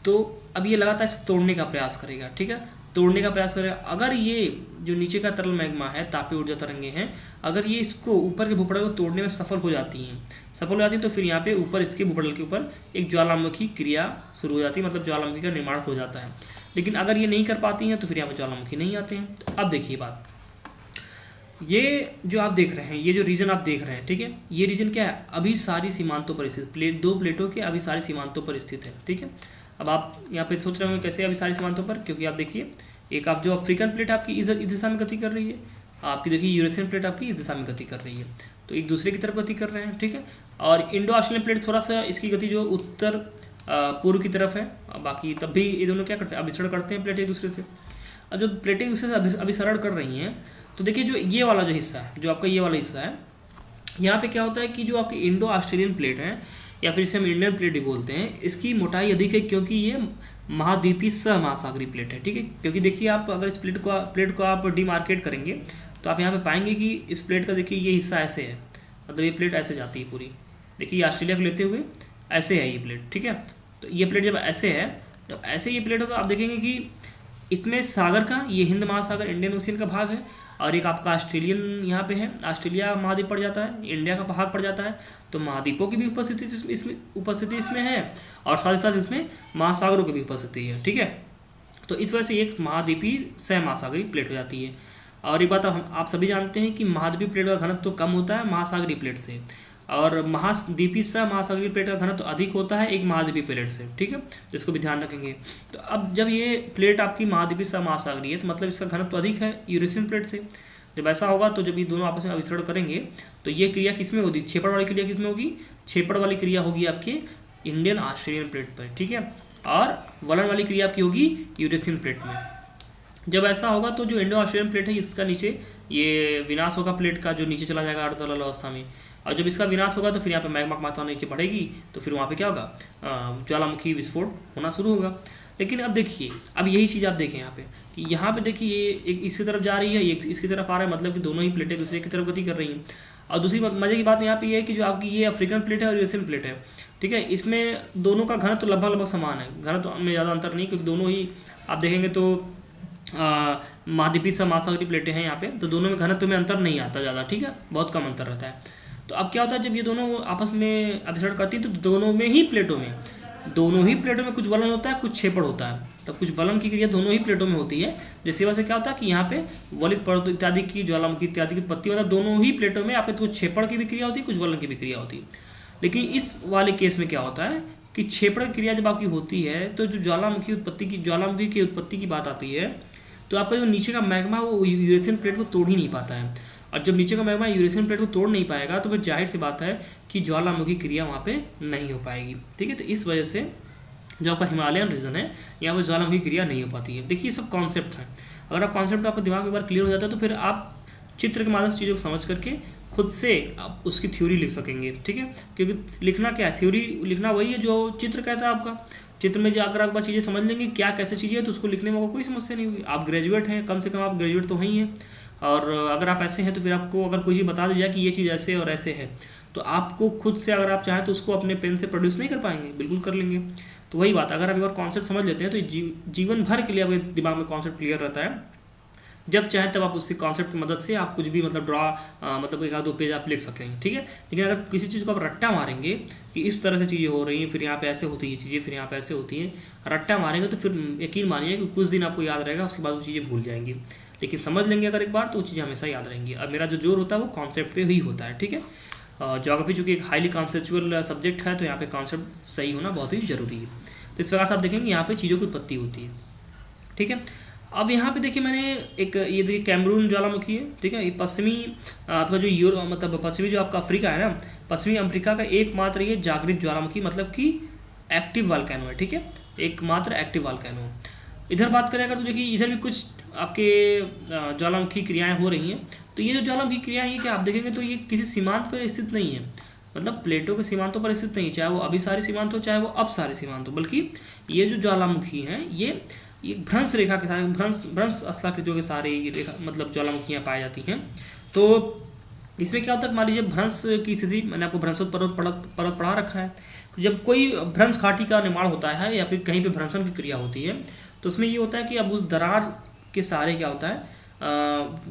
तो अब ये लगातार इसे तोड़ने का प्रयास करेगा, ठीक है, तोड़ने का प्रयास करेगा। अगर ये जो नीचे का तरल मैग्मा है, तापीय ऊर्जा तरंगे हैं, अगर ये इसको ऊपर के भूपटल को तोड़ने में सफल हो जाती हैं तो फिर यहाँ पे ऊपर इसके भूपटल के ऊपर एक ज्वालामुखी क्रिया शुरू हो जाती है, मतलब ज्वालामुखी का निर्माण हो जाता है। लेकिन अगर ये नहीं कर पाती हैं तो फिर यहाँ पर ज्वालामुखी नहीं आते हैं। तो अब देखिए बात, ये जो आप देख रहे हैं, ये जो रीजन आप देख रहे हैं, ठीक है, ये रीजन क्या है, अभिसारी सीमांतों पर स्थित, दो प्लेटों के अभिसारी सीमांतों पर स्थित है, ठीक है। अब आप यहाँ पे सोच रहे होंगे कैसे अभिसारी सीमांतों पर, क्योंकि आप देखिए एक आप जो अफ्रीकन प्लेट आपकी इस दिशा में गति कर रही है, आपकी देखिए यूरेशियन प्लेट आपकी इस दिशा में गति कर रही है, तो एक दूसरे की तरफ गति कर रहे हैं, ठीक है। और इंडो ऑस्ट्रेलियन प्लेट थोड़ा सा इसकी गति जो उत्तर पूर्व की तरफ है, बाकी तब भी ये दोनों क्या करते हैं, अभिसरण करते हैं प्लेट एक दूसरे से। अब जब प्लेटें एक दूसरे से अभिसरण कर रही हैं तो देखिए जो ये वाला जो हिस्सा है, जो आपका ये वाला हिस्सा है, यहाँ पे क्या होता है कि जो आपकी इंडो ऑस्ट्रेलियन प्लेट है या फिर इसे हम इंडियन प्लेट भी बोलते हैं, इसकी मोटाई अधिक है क्योंकि ये महाद्वीपीय सहमहासागरीय प्लेट है, ठीक है। क्योंकि देखिए आप अगर इस प्लेट को आप डिमार्केट करेंगे तो आप यहाँ पे पाएंगे कि इस प्लेट का देखिए ये हिस्सा ऐसे है, मतलब ये प्लेट ऐसे जाती है पूरी, देखिए ये ऑस्ट्रेलिया को लेते हुए ऐसे है ये प्लेट, ठीक है। तो ये प्लेट जब ऐसे है, तो ऐसे ये प्लेट है तो आप देखेंगे कि इसमें सागर का, ये हिंद महासागर इंडियन ओशियन का भाग है, और एक आपका ऑस्ट्रेलियन यहाँ पे है, ऑस्ट्रेलिया महाद्वीप पड़ जाता है, इंडिया का भाग पड़ जाता है। तो महाद्वीपों की भी उपस्थिति इसमें है, और साथ ही साथ इसमें महासागरों की भी उपस्थिति है, ठीक है। तो इस वजह से एक महाद्वीपीय सह महासागरीय प्लेट हो जाती है। और ये बात आप सभी जानते हैं कि महाद्वीपीय प्लेट का घनत्व तो कम होता है महासागरीय प्लेट से, और महाद्वीपीय सह महासागरीय प्लेट का घनत्व तो अधिक होता है एक महाद्वीपीय प्लेट से, ठीक है, तो इसको भी ध्यान रखेंगे। तो अब जब ये प्लेट आपकी महाद्वीपीय सह महासागरीय है तो मतलब इसका घनत्व तो अधिक है यूरेशियन प्लेट से। जब ऐसा होगा तो जब ये दोनों आपस में अभिसरण करेंगे तो ये क्रिया किसमें होगी, छेपड़ वाली क्रिया किसमें होगी, छेपड़ वाली क्रिया होगी आपके इंडियन ऑस्ट्रेलियन प्लेट पर, ठीक है, और वलन वाली क्रिया आपकी होगी यूरेशियन प्लेट में। जब ऐसा होगा तो जो इंडो ऑस्ट्रेलियन प्लेट है इसका नीचे ये विनाश होगा प्लेट का, जो नीचे चला जाएगा अर्धतल अवस्था में। और जब इसका विनाश होगा तो फिर यहाँ पे मैग्मा की मात्रा नीचे बढ़ेगी, तो फिर वहाँ पे क्या होगा, ज्वालामुखी विस्फोट होना शुरू होगा। लेकिन अब देखिए, अब यही चीज़ आप देखें यहाँ पे कि यहाँ पे देखिए ये एक इसकी तरफ जा रही है, एक इसकी तरफ आ रहा है, मतलब कि दोनों ही प्लेटें दूसरे की तरफ गति कर रही हैं। और दूसरी मजे की बात यहाँ पे ये है कि जो आपकी ये अफ्रीकन प्लेट है और यूएसएन प्लेट है, ठीक है, इसमें दोनों का घनत्व लगभग लगभग समान है, घनत्व में ज़्यादा अंतर नहीं, क्योंकि दोनों ही आप देखेंगे तो महाद्वीपीय महासागरीय प्लेटें हैं यहाँ पे, तो दोनों में घनत्व में अंतर नहीं आता ज़्यादा, ठीक है, बहुत कम अंतर रहता है। तो अब क्या होता है, जब ये दोनों आपस में अभिसरण करती है तो दोनों ही प्लेटों में कुछ वलन होता है, कुछ छेपड़ होता है। तो कुछ वलन की क्रिया दोनों ही प्लेटों में होती है, जिसकी वजह से क्या होता है कि यहाँ पे वलित पर्वत इत्यादि की, ज्वालामुखी इत्यादि की उत्पत्ति, मतलब दोनों ही प्लेटों में आपके कुछ छेपड़ की भी क्रिया होती है, कुछ वलन की भी क्रिया होती है। लेकिन इस वाले केस में क्या होता है कि छेपड़ क्रिया जब आपकी होती है तो जो ज्वालामुखी की उत्पत्ति की बात आती है, तो आपका जो नीचे का मैग्मा वो यूरेशियन प्लेट को तोड़ ही नहीं पाता है। और जब नीचे का मैग्मा यूरेशियन प्लेट को तोड़ नहीं पाएगा तो फिर जाहिर सी बात है कि ज्वालामुखी क्रिया वहाँ पे नहीं हो पाएगी, ठीक है। तो इस वजह से जो आपका हिमालयन रीजन है यहाँ पर ज्वालामुखी क्रिया नहीं हो पाती है। देखिए, ये सब कॉन्सेप्ट हैं, अगर आप कॉन्सेप्ट आपके दिमाग में एक बार क्लियर हो जाता है तो फिर आप चित्र के माध्यम से चीज़ों को समझ करके खुद से आप उसकी थ्योरी लिख सकेंगे, ठीक है। क्योंकि लिखना क्या है, थ्योरी लिखना वही है जो चित्र कहता है आपका। चित्र में जो अगर आप चीज़ें समझ लेंगे क्या कैसे चीज़ें हैं तो उसको लिखने में कोई समस्या नहीं होगी। आप ग्रेजुएट हैं, कम से कम आप ग्रेजुएट तो ही हैं, और अगर आप ऐसे हैं तो फिर आपको अगर कोई चीज़ बता दी जाए कि ये चीज़ ऐसे और ऐसे है, तो आपको खुद से अगर आप चाहें तो उसको अपने पेन से प्रोड्यूस नहीं कर पाएंगे, बिल्कुल कर लेंगे। तो वही बात, अगर आप एक बार कॉन्सेप्ट समझ लेते हैं तो जीवन भर के लिए आपके दिमाग में कॉन्सेप्ट क्लियर रहता है। जब चाहे तब आप उससे कॉन्सेप्ट की मदद से आप कुछ भी मतलब मतलब एक आध दो पेज आप लिख सकेंगे, ठीक है। लेकिन अगर किसी चीज़ को आप रट्टा मारेंगे कि इस तरह से चीज़ें हो रही हैं, फिर यहाँ पे ऐसे होती है चीज़ें, फिर यहाँ पे ऐसे होती हैं, रट्टा मारेंगे तो फिर यकीन मानिए कि कुछ दिन आपको याद रहेगा, उसके बाद वो चीज़ें भूल जाएंगी। लेकिन समझ लेंगे अगर एक बार तो वो चीज़ें हमेशा याद रहेंगी। अब मेरा जो जोर होता है वो कॉन्सेप्ट पे ही होता है, ठीक है। ज्योग्राफी चूँकि एक हाईली कॉन्सेप्चुअल सब्जेक्ट है, तो यहाँ पे कॉन्सेप्ट सही होना बहुत ही जरूरी है। तो इस प्रकार से आप देखेंगे यहाँ पे चीज़ों की उत्पत्ति होती है, ठीक है। अब यहाँ पे देखिए मैंने एक ये देखिए कैमरून ज्वालामुखी है, ठीक है। ये पश्चिमी आपका जो मतलब पश्चिमी जो आपका अफ्रीका है ना, पश्चिमी अफ्रीका का एकमात्र ये जागृत ज्वालामुखी मतलब कि एक्टिव वॉल्केनो है, ठीक है, एकमात्र एक्टिव वॉल्केनो। इधर बात करें अगर तो देखिए इधर भी कुछ आपके ज्वालामुखी क्रियाएँ हो रही हैं। तो ये जो ज्वालामुखी क्रियाएँ हैं, क्या आप देखेंगे तो ये किसी सीमांत पर स्थित नहीं है, मतलब प्लेटों के सीमांतों पर स्थित नहीं, चाहे वो अभिसारी सीमांत हो चाहे वो अपसारी सीमांत हो, बल्कि ये जो ज्वालामुखी हैं ये भ्रंश रेखा के सारे भ्रंश स्थलाकृतियों के सारे ये रेखा मतलब ज्वालामुखियाँ पाई जाती हैं। तो इसमें क्या होता है, मान लीजिए भ्रंश की स्थिति, मैंने आपको भ्रंशोत्पर्वत पर्वत पढ़ा रखा है। जब कोई भ्रंश घाटी का निर्माण होता है या फिर कहीं पे भ्रंशन की क्रिया होती है, तो उसमें ये होता है कि अब उस दरार के सहारे क्या होता है,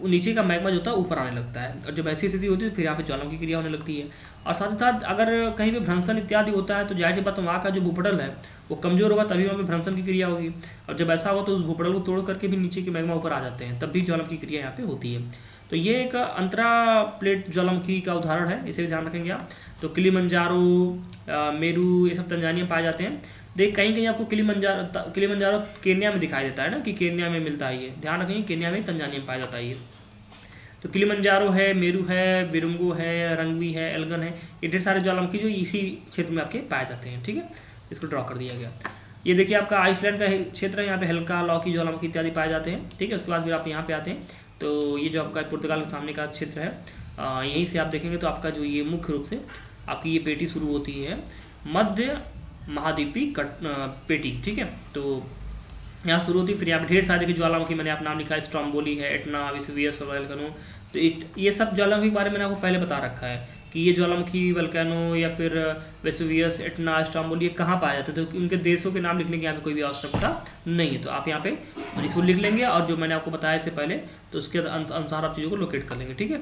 नीचे का मैग्मा जो होता है ऊपर आने लगता है, और जब ऐसी स्थिति होती है तो फिर यहाँ पे ज्वालामुखी क्रिया होने लगती है। और साथ ही साथ अगर कहीं पे भ्रंशन इत्यादि होता है तो जाहिर सी बात वहाँ का जो भूपटल है वो कमजोर होगा, तभी वहाँ पे भ्रंशन की क्रिया होगी। और जब ऐसा होगा तो उस भूपटल को तोड़ करके भी नीचे के मैग्मा ऊपर आ जाते हैं, तब भी ज्वालामुखी क्रिया यहाँ पे होती है। तो ये एक अंतरा प्लेट ज्वालामुखी का उदाहरण है, इसे भी ध्यान रखेंगे आप। तो किलिमंजारो, मेरू, ये सब तंजानिया पाए जाते हैं। देख कहीं कहीं आपको किलिमंजारो केन्या में दिखाई देता है ना, कि केन्या में मिलता है, ये ध्यान रखेंगे, केन्या में तंजानिया में पाया जाता है ये। तो किलिमंजारो है, मेरू है, विरुंगो है, रंगवी है, एल्गन है, ये ढेर सारे ज्वालामुखी जो इसी क्षेत्र में आपके पाए जाते हैं, ठीक है। इसको ड्रॉ कर दिया गया। ये देखिए आपका आइसलैंड का क्षेत्र है, यहाँ पे हल्का लौकी ज्वालामुखी इत्यादि पाए जाते हैं, ठीक है। उसके बाद फिर आप यहाँ पे आते हैं तो ये जो आपका पुर्तगाल के सामने का क्षेत्र है, यहीं से आप देखेंगे तो आपका जो ये मुख्य रूप से आपकी ये पेटी शुरू होती है, मध्य महाद्वीपीय पेटी, ठीक है। तो यहाँ शुरू होती है, फिर यहाँ पे ढेर सारे देखिए ज्वालामुखी, मैंने अपना नाम लिखा है, स्ट्रोम्बोली है, एटना, वेसुवियस, वोल्केनो। तो ये सब ज्वालामुखी के बारे में मैंने आपको पहले बता रखा है कि ये ज्वालामुखी, वोल्केनो या फिर वेसुवियस, एटना, स्ट्रोम्बोली ये कहाँ पाया जाता है। तो उनके देशों के नाम लिखने की यहाँ पे कोई भी आवश्यकता नहीं है, तो आप यहाँ पे इसको लिख लेंगे, और जो मैंने आपको बताया इससे पहले तो उसके अनुसार आप चीज़ों को लोकेट कर लेंगे, ठीक है।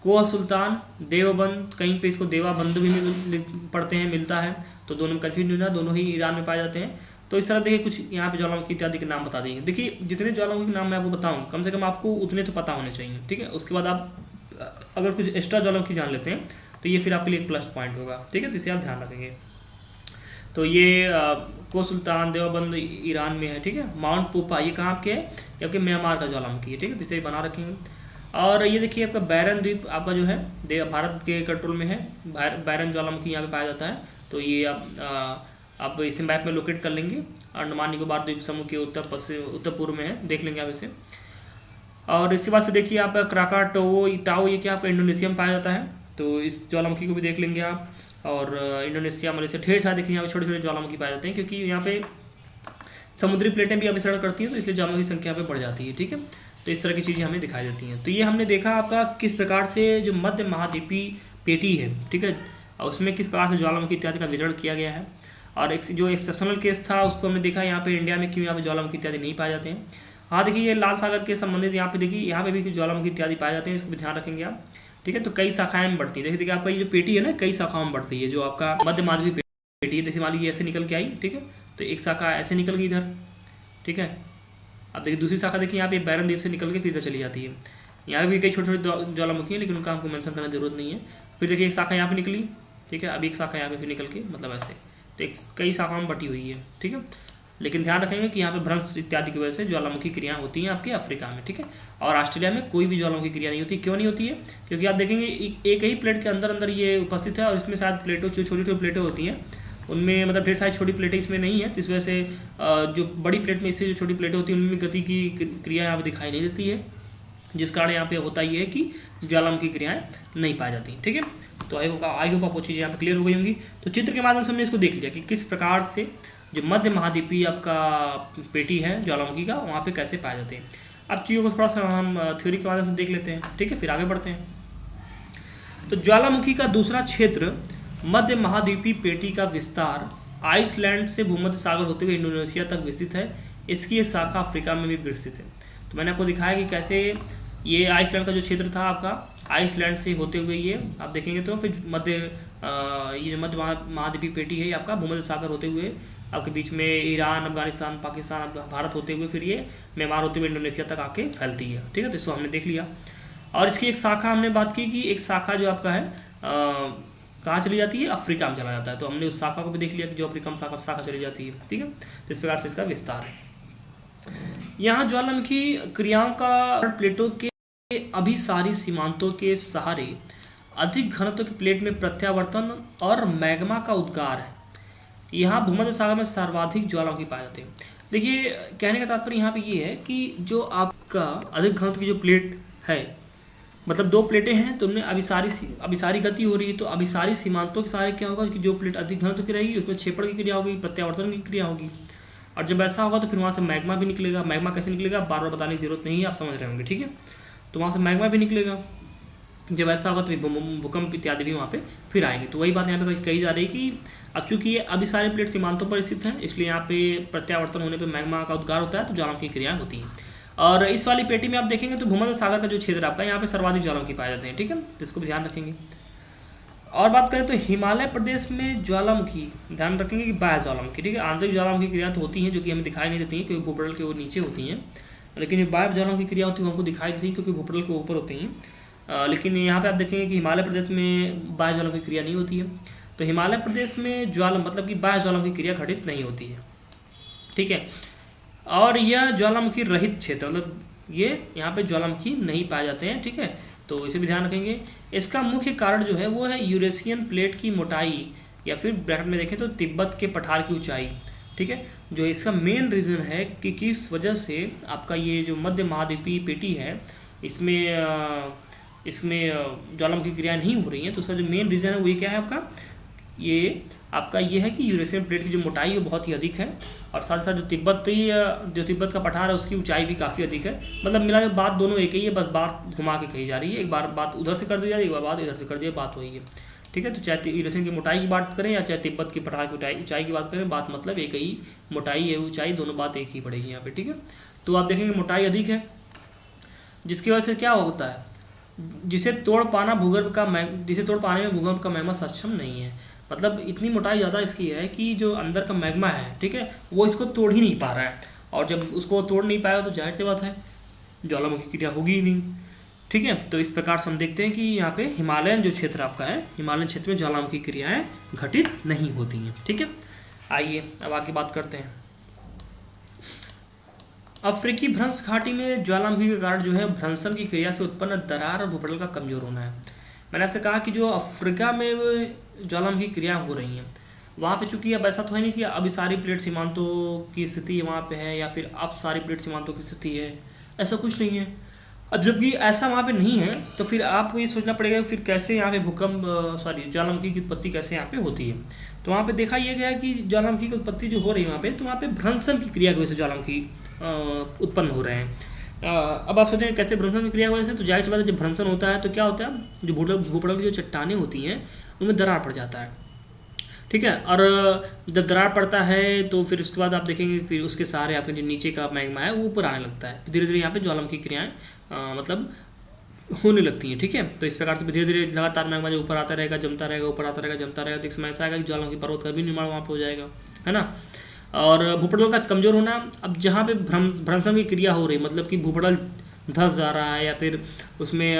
कोह सुल्तान, देवबंद, कहीं पे इसको देवाबंद भी पढ़ते हैं, मिलता है, तो दोनों में कन्फ्यूज नहीं होना, दोनों ही ईरान में पाए जाते हैं। तो इस तरह देखिए कुछ यहाँ पे ज्वालामुखी इत्यादि के नाम बता देंगे। देखिए जितने ज्वालामुखी के नाम मैं आपको बताऊँ कम से कम आपको उतने तो पता होने चाहिए, ठीक है। उसके बाद आप अगर कुछ एक्स्ट्रा ज्वालामुखी जान लेते हैं तो ये फिर आपके लिए एक प्लस पॉइंट होगा, ठीक है। तो इसे आप ध्यान रखेंगे। तो ये कोह सुल्तान, देवबंद ईरान में है, ठीक है। माउंट पूपा ये कहाँ आपके है, जबकि म्यांमार का ज्वालामुखी है, ठीक है। तो इसे बना रखेंगे। और ये देखिए आपका बैरन द्वीप आपका जो है भारत के कंट्रोल में है, बैरन ज्वालामुखी यहाँ पे पाया जाता है। तो ये आप इसे मैप में लोकेट कर लेंगे। अंडमान निकोबार द्वीप समूह के उत्तर पूर्व में है, देख लेंगे आप इसे। और इसके बाद फिर देखिए आप क्राकाटोवो टाओ, ये क्या आपका इंडोनेशिया में पाया जाता है, तो इस ज्वालामुखी को भी देख लेंगे आप। और इंडोनेशिया मलेशिया ढेर सारे देखिए यहाँ पे छोटे छोटे ज्वालामुखी पाए जाते हैं, क्योंकि यहाँ पे समुद्री प्लेटें भी अभिसरण करती हैं, तो इसलिए ज्वालामुखी की संख्या पे बढ़ जाती है। ठीक है, तो इस तरह की चीज़ें हमें दिखाई देती हैं। तो ये हमने देखा आपका किस प्रकार से जो मध्य महाद्वीपीय पेटी है, ठीक है, और उसमें किस प्रकार से ज्वालामुखी इत्यादि का विवरण किया गया है। और एक जो एक्सेप्शनल केस था उसको हमने देखा यहाँ पे इंडिया में क्यों यहाँ पे ज्वालामुखी इत्यादि नहीं पाए जाते हैं। हाँ देखिए, ये लाल सागर के संबंधित यहाँ पे देखिए, यहाँ पे भी ज्वालामुखी इत्यादि पाए जाते हैं, इसको भी ध्यान रखेंगे आप। ठीक है, तो कई शाखाएं में बढ़ती है। देखिए आपका ये जो पेटी है ना, कई शाखाओं में बढ़ती है। जो आपका मध्य महाद्वीपीय पेटी है, देखिए मान लीजिए ऐसे निकल के आई, ठीक है, तो एक शाखा ऐसे निकल गई इधर। ठीक है, अब देखिए दूसरी शाखा देखिए यहाँ पे बैरन द्वीप से निकल के फिर इधर चली जाती है। यहाँ भी कई छोटे छोटे ज्वालामुखी हैं, लेकिन उनका हमको मेंशन करने की जरूरत नहीं है। फिर देखिए एक शाखा यहाँ पे निकली, ठीक है, अब एक शाखा यहाँ पे फिर निकल के मतलब ऐसे, तो एक कई शाखाओं में बटी हुई है। ठीक है, लेकिन ध्यान रखेंगे कि यहाँ पे भ्रंश इत्यादि की वजह से ज्वालामुखी क्रिया होती हैं आपके अफ्रीका में। ठीक है, और ऑस्ट्रेलिया में कोई भी ज्वालामुखी क्रिया नहीं होती। क्यों नहीं होती है? क्योंकि आप देखेंगे एक ही प्लेट के अंदर अंदर ये उपस्थित है, और इसमें शायद प्लेटों जो छोटी छोटी प्लेटें होती हैं उनमें मतलब ढेर सारी छोटी प्लेटें इसमें नहीं है, तो इस वजह से जो बड़ी प्लेट में इससे जो छोटी प्लेटें होती हैं उनमें गति की क्रिया यहाँ पे दिखाई नहीं देती है, जिस कारण यहाँ पे होता ये है कि ज्वालामुखी क्रियाएं नहीं पाई जाती। ठीक है, तो आई होप आपको चीज़ें यहाँ पे क्लियर हो गई होंगी। तो चित्र के माध्यम से हमने इसको देख लिया कि किस प्रकार से जो मध्य महाद्वीपीय आपका पेटी है ज्वालामुखी का, वहाँ पे कैसे पाए जाते हैं। अब चीज़ों को थोड़ा सा हम थ्योरी के माध्यम से देख लेते हैं। ठीक है, फिर आगे बढ़ते हैं। तो ज्वालामुखी का दूसरा क्षेत्र मध्य महाद्वीपीय पेटी का विस्तार आइसलैंड से भूमध्य सागर होते हुए इंडोनेशिया तक विस्तृत है। इसकी एक शाखा अफ्रीका में भी विस्तृत है। तो मैंने आपको दिखाया कि कैसे ये आइसलैंड का जो क्षेत्र था आपका, आइसलैंड से होते हुए ये आप देखेंगे तो फिर ये जो मध्य महाद्वीपीय पेटी है ये आपका भूमध्य सागर होते हुए आपके बीच में ईरान, अफगानिस्तान, पाकिस्तान, भारत होते हुए फिर ये म्यांमार होते हुए इंडोनेशिया तक आके फैलती है। ठीक है, तो इसको हमने देख लिया। और इसकी एक शाखा हमने बात की कि एक शाखा जो आपका है कहाँ चली जाती है, अफ्रीका में चला जाता है। तो हमने उस शाखा को भी देख लिया कि जो अफ्रीका में शाखा चली जाती है। ठीक है, तो इस प्रकार से इसका विस्तार है। यहाँ ज्वालामुखी क्रियाओं का प्लेटों के अभिसारी सीमांतों के सहारे अधिक घनत्व की प्लेट में प्रत्यावर्तन और मैग्मा का उद्गार है। यहाँ भूमध्य सागर में सर्वाधिक ज्वालामुखी पाए जाते हैं। देखिए कहने का तात्पर्य यहाँ पे ये है कि जो आपका अधिक घनत्व की जो प्लेट है, मतलब दो प्लेटें हैं तो उनमें अभिसारी गति हो रही है, तो अभिसारी सीमांतों के सहारे क्या होगा कि जो प्लेट अधिक घनत्व की रहेगी उसमें छेपड़ की क्रिया होगी, प्रत्यावर्तन की क्रिया होगी। और जब ऐसा होगा तो फिर वहाँ से मैग्मा भी निकलेगा। मैग्मा कैसे निकलेगा बार बार बताने की जरूरत नहीं है, आप समझ रहे होंगे। ठीक है, तो वहाँ से मैग्मा भी निकलेगा। जब ऐसा होगा तो भूकंप इत्यादि भी वहाँ पे फिर आएंगे। तो वही बात यहाँ पे कही जा रही है कि अब चूंकि ये अभिसारी प्लेट सीमांतों पर स्थित है, इसलिए यहाँ पे प्रत्यावर्तन होने पर मैग्मा का उद्गार होता है, तो ज्वालामुखी क्रियाएं होती हैं। और इस वाली पेटी में आप देखेंगे तो भूमध्य सागर का जो क्षेत्र आपका, यहाँ पे सर्वाधिक ज्वालामुखी पाए जाते हैं। ठीक है, तो इसको भी ध्यान रखेंगे। और बात करें तो हिमालय प्रदेश में ज्वालामुखी ध्यान रखेंगे कि बाह्य ज्वालामुखी, ठीक है, आंतरिक ज्वालामुखी क्रिया तो होती हैं जो कि हमें दिखाई नहीं देती हैं क्योंकि भूपटल के वो नीचे होती हैं, लेकिन जो बाह्य ज्वालामुखी क्रिया होती है हमको दिखाई देती है क्योंकि भूपटल के ऊपर होती हैं। लेकिन यहाँ पे आप देखेंगे कि हिमालय प्रदेश में बाह्य ज्वालामुखी क्रिया नहीं होती है। तो हिमालय प्रदेश में मतलब कि बाह्य ज्वालामुखी क्रिया घटित नहीं होती है। ठीक है, और यह ज्वालामुखी रहित क्षेत्र, मतलब ये यहाँ पे ज्वालामुखी नहीं पाए जाते हैं। ठीक है, तो इसे भी ध्यान रखेंगे। इसका मुख्य कारण जो है वो है यूरेशियन प्लेट की मोटाई, या फिर ब्रैकेट में देखें तो तिब्बत के पठार की ऊंचाई। ठीक है, जो इसका मेन रीज़न है कि किस वजह से आपका ये जो मध्य महाद्वीपीय पेटी है इसमें ज्वालामुखी क्रिया नहीं हो रही है। तो उसका जो मेन रीज़न है वो ये क्या है आपका ये है कि यूरेशियन प्लेट की जो मोटाई है बहुत ही अधिक है, और साथ ही साथ जो तिब्बत का पठार है उसकी ऊंचाई भी काफ़ी अधिक है। मतलब मिला के बात दोनों एक ही है, बस बात घुमा के कही जा रही है। एक बार बात उधर से कर दी जा रही है, एक बार बात इधर से कर दी, बात वही है। ठीक है, तो चाहे यूरेशियन की मोटाई की बात करें या चाहे तिब्बत की पठार की ऊंचाई की बात करें, बात मतलब एक ही, मोटाई है ऊंचाई दोनों बात एक ही पड़ेगी यहाँ पे। ठीक है, तो आप देखेंगे मोटाई अधिक है, जिसकी वजह से क्या होता है, जिसे तोड़ पाने में भूगर्भ का मैग्मा सक्षम नहीं है। मतलब इतनी मोटाई ज़्यादा इसकी है कि जो अंदर का मैग्मा है, ठीक है, वो इसको तोड़ ही नहीं पा रहा है, और जब उसको तोड़ नहीं पाएगा तो जाहिर सी बात है ज्वालामुखी क्रिया होगी ही नहीं। ठीक है, तो इस प्रकार से हम देखते हैं कि यहाँ पे हिमालयन जो क्षेत्र आपका है, हिमालयन क्षेत्र में ज्वालामुखी क्रियाएं घटित नहीं होती हैं। ठीक है, आइए अब आगे बात करते हैं। अफ्रीकी भ्रंश घाटी में ज्वालामुखी के कारण जो है भ्रंशन की क्रिया से उत्पन्न दरार और भूपटल का कमजोर होना है। मैंने आपसे कहा कि जो अफ्रीका में ज्वालामुखी क्रिया हो रही हैं वहाँ पे चूंकि अब ऐसा तो है नहीं कि अभिसारी प्लेट सीमांतों की स्थिति वहाँ पे है या फिर अपसारी प्लेट सीमांतों की स्थिति है, ऐसा कुछ नहीं है। अब जबकि ऐसा वहाँ पे नहीं है तो फिर आपको ये सोचना पड़ेगा फिर कैसे यहाँ पे ज्वालामुखी की उत्पत्ति कैसे यहाँ पे होती है। तो वहाँ पे देखा यह गया कि ज्वालामुखी की उत्पत्ति जो हो रही है वहाँ पे, तो वहाँ पे भ्रंशन की क्रिया की वजह से ज्वालामुखी उत्पन्न हो रहे हैं। अब आप सोचेंगे कैसे भ्रंशन की क्रिया की वजह से, तो जाहिर सी बात है जब भ्रंशन होता है तो क्या होता है, जो भूपटल की जो चट्टानें होती हैं उनमें दरार पड़ जाता है, ठीक है। और जब दरार पड़ता है तो फिर उसके बाद आप देखेंगे फिर उसके सहारे आपके जो नीचे का मैग्मा है वो ऊपर आने लगता है, धीरे धीरे यहाँ पे ज्वालामुखी क्रियाएं मतलब होने लगती हैं, ठीक है। तो इस प्रकार से धीरे धीरे लगातार मैग्मा जो ऊपर आता रहेगा, जमता रहेगा, ऊपर आता रहेगा, जमता रहेगा, तो एक समय ऐसा आएगा कि ज्वालामुखी पर्वत का भी निर्माण वहाँ पर हो जाएगा, है ना। और भूपटल का कमजोर होना, अब जहाँ पे भ्रंशन की क्रिया हो रही है, मतलब कि भूपटल धंस जा रहा है या फिर उसमें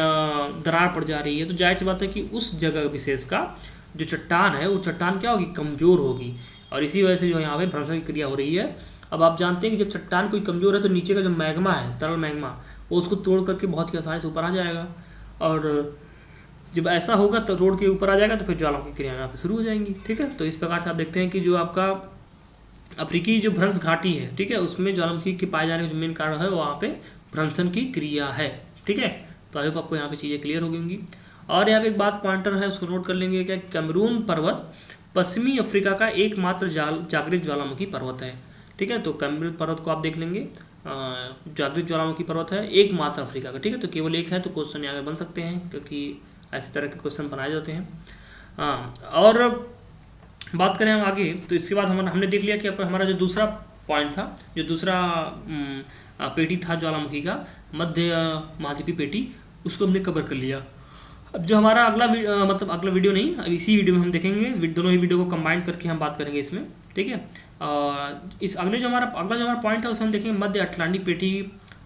दरार पड़ जा रही है, तो जाहिर सी बात है कि उस जगह विशेष का जो चट्टान है वो चट्टान क्या होगी, कमज़ोर होगी, और इसी वजह से जो यहाँ पे भ्रंशन की क्रिया हो रही है। अब आप जानते हैं कि जब चट्टान कोई कमज़ोर है तो नीचे का जो मैग्मा है, तरल मैग्मा, वो उसको तोड़ करके बहुत ही आसानी से ऊपर आ जाएगा, और जब ऐसा होगा तो रोड के ऊपर आ जाएगा तो फिर ज्वालामुखी की क्रिया यहाँ पे शुरू हो जाएंगी, ठीक है। तो इस प्रकार से आप देखते हैं कि जो आपका अफ्रीकी जो भ्रंश घाटी है, ठीक है, उसमें ज्वालामुखी के पाए जाने का जो मेन कारण है वहाँ पे भ्रंशन की क्रिया है, ठीक है। तो आई होप आपको यहाँ पे चीज़ें क्लियर हो गई। और यहाँ पे एक बात पॉइंटर है, उसको नोट कर लेंगे क्या, कैमरून पर्वत पश्चिमी अफ्रीका का एकमात्र जागृत ज्वालामुखी पर्वत है, ठीक है। तो कैमरून पर्वत को आप देख लेंगे, जागृत ज्वालामुखी पर्वत है एकमात्र अफ्रीका का, ठीक है। तो केवल एक है, तो क्वेश्चन यहाँ पे बन सकते हैं क्योंकि ऐसी तरह के क्वेश्चन बनाए जाते हैं। हाँ, और बात करें हम आगे, तो इसके बाद हमने देख लिया कि हमारा जो दूसरा पॉइंट था, जो दूसरा पेटी था ज्वालामुखी का, मध्य महाद्वीपीय पेटी, उसको हमने कवर कर लिया। अब जो हमारा अगला मतलब अगला वीडियो नहीं, अब इसी वीडियो में हम देखेंगे, दोनों ही वीडियो को कंबाइन करके हम बात करेंगे इसमें, ठीक है। इस अगला जो हमारा पॉइंट है उसमें हम देखेंगे मध्य अटलांटिक पेटी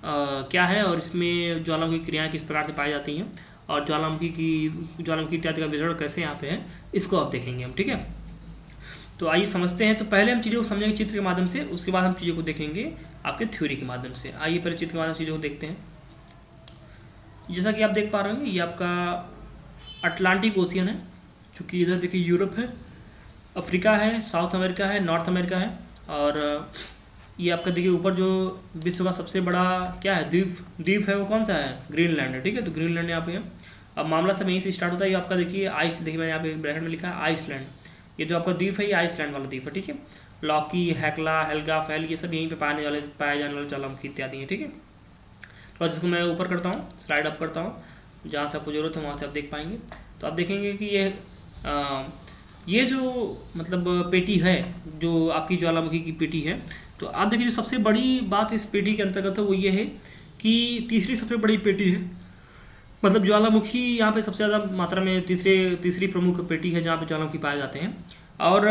क्या है, और इसमें ज्वालामुखी क्रियाएं किस प्रकार से पाई जाती हैं, और ज्वालामुखी इत्यादि का विवरण कैसे यहाँ पे है, इसको आप देखेंगे हम, ठीक है। तो आइए समझते हैं। तो पहले हम चीज़ों को समझेंगे चित्र के माध्यम से, उसके बाद हम चीज़ों को देखेंगे आपके थ्योरी के माध्यम से। आइए पहले चित्र के माध्यम से चीज़ों को देखते हैं। जैसा कि आप देख पा रहे हैं ये आपका अटलांटिक ओशियन है, चूँकि इधर देखिए यूरोप है, अफ्रीका है, साउथ अमेरिका है, नॉर्थ अमेरिका है, और ये आपका देखिए ऊपर जो विश्व का सबसे बड़ा क्या है द्वीप है, वो कौन सा है, ग्रीनलैंड है, ठीक है। तो ग्रीनलैंड यहाँ पे है। अब मामला सब यहीं से स्टार्ट होता है। ये आपका देखिए देखिए मैंने यहाँ पे ब्रैकेट में लिखा है आइसलैंड, ये जो आपका द्वीप है ये आइसलैंड वाला द्वीप है, ठीक है। लॉकी, हेक्ला, हेल्गा, फैल, ये सब यहीं पे पाए जाने वाले ज्वालामुखी इत्यादि हैं, ठीक है। तो इसको मैं ऊपर करता हूँ, स्लाइड अप करता हूँ, जहाँ से आपको जरूरत है वहाँ से आप देख पाएंगे। तो आप देखेंगे कि ये जो मतलब पेटी है, जो आपकी ज्वालामुखी की पेटी है, तो आप देखिए जो सबसे बड़ी बात इस पेटी के अंतर्गत है वो ये है कि तीसरी सबसे बड़ी पेटी है, मतलब ज्वालामुखी यहाँ पे सबसे ज़्यादा मात्रा में तीसरी प्रमुख पेटी है जहाँ पे ज्वालामुखी पाए जाते हैं। और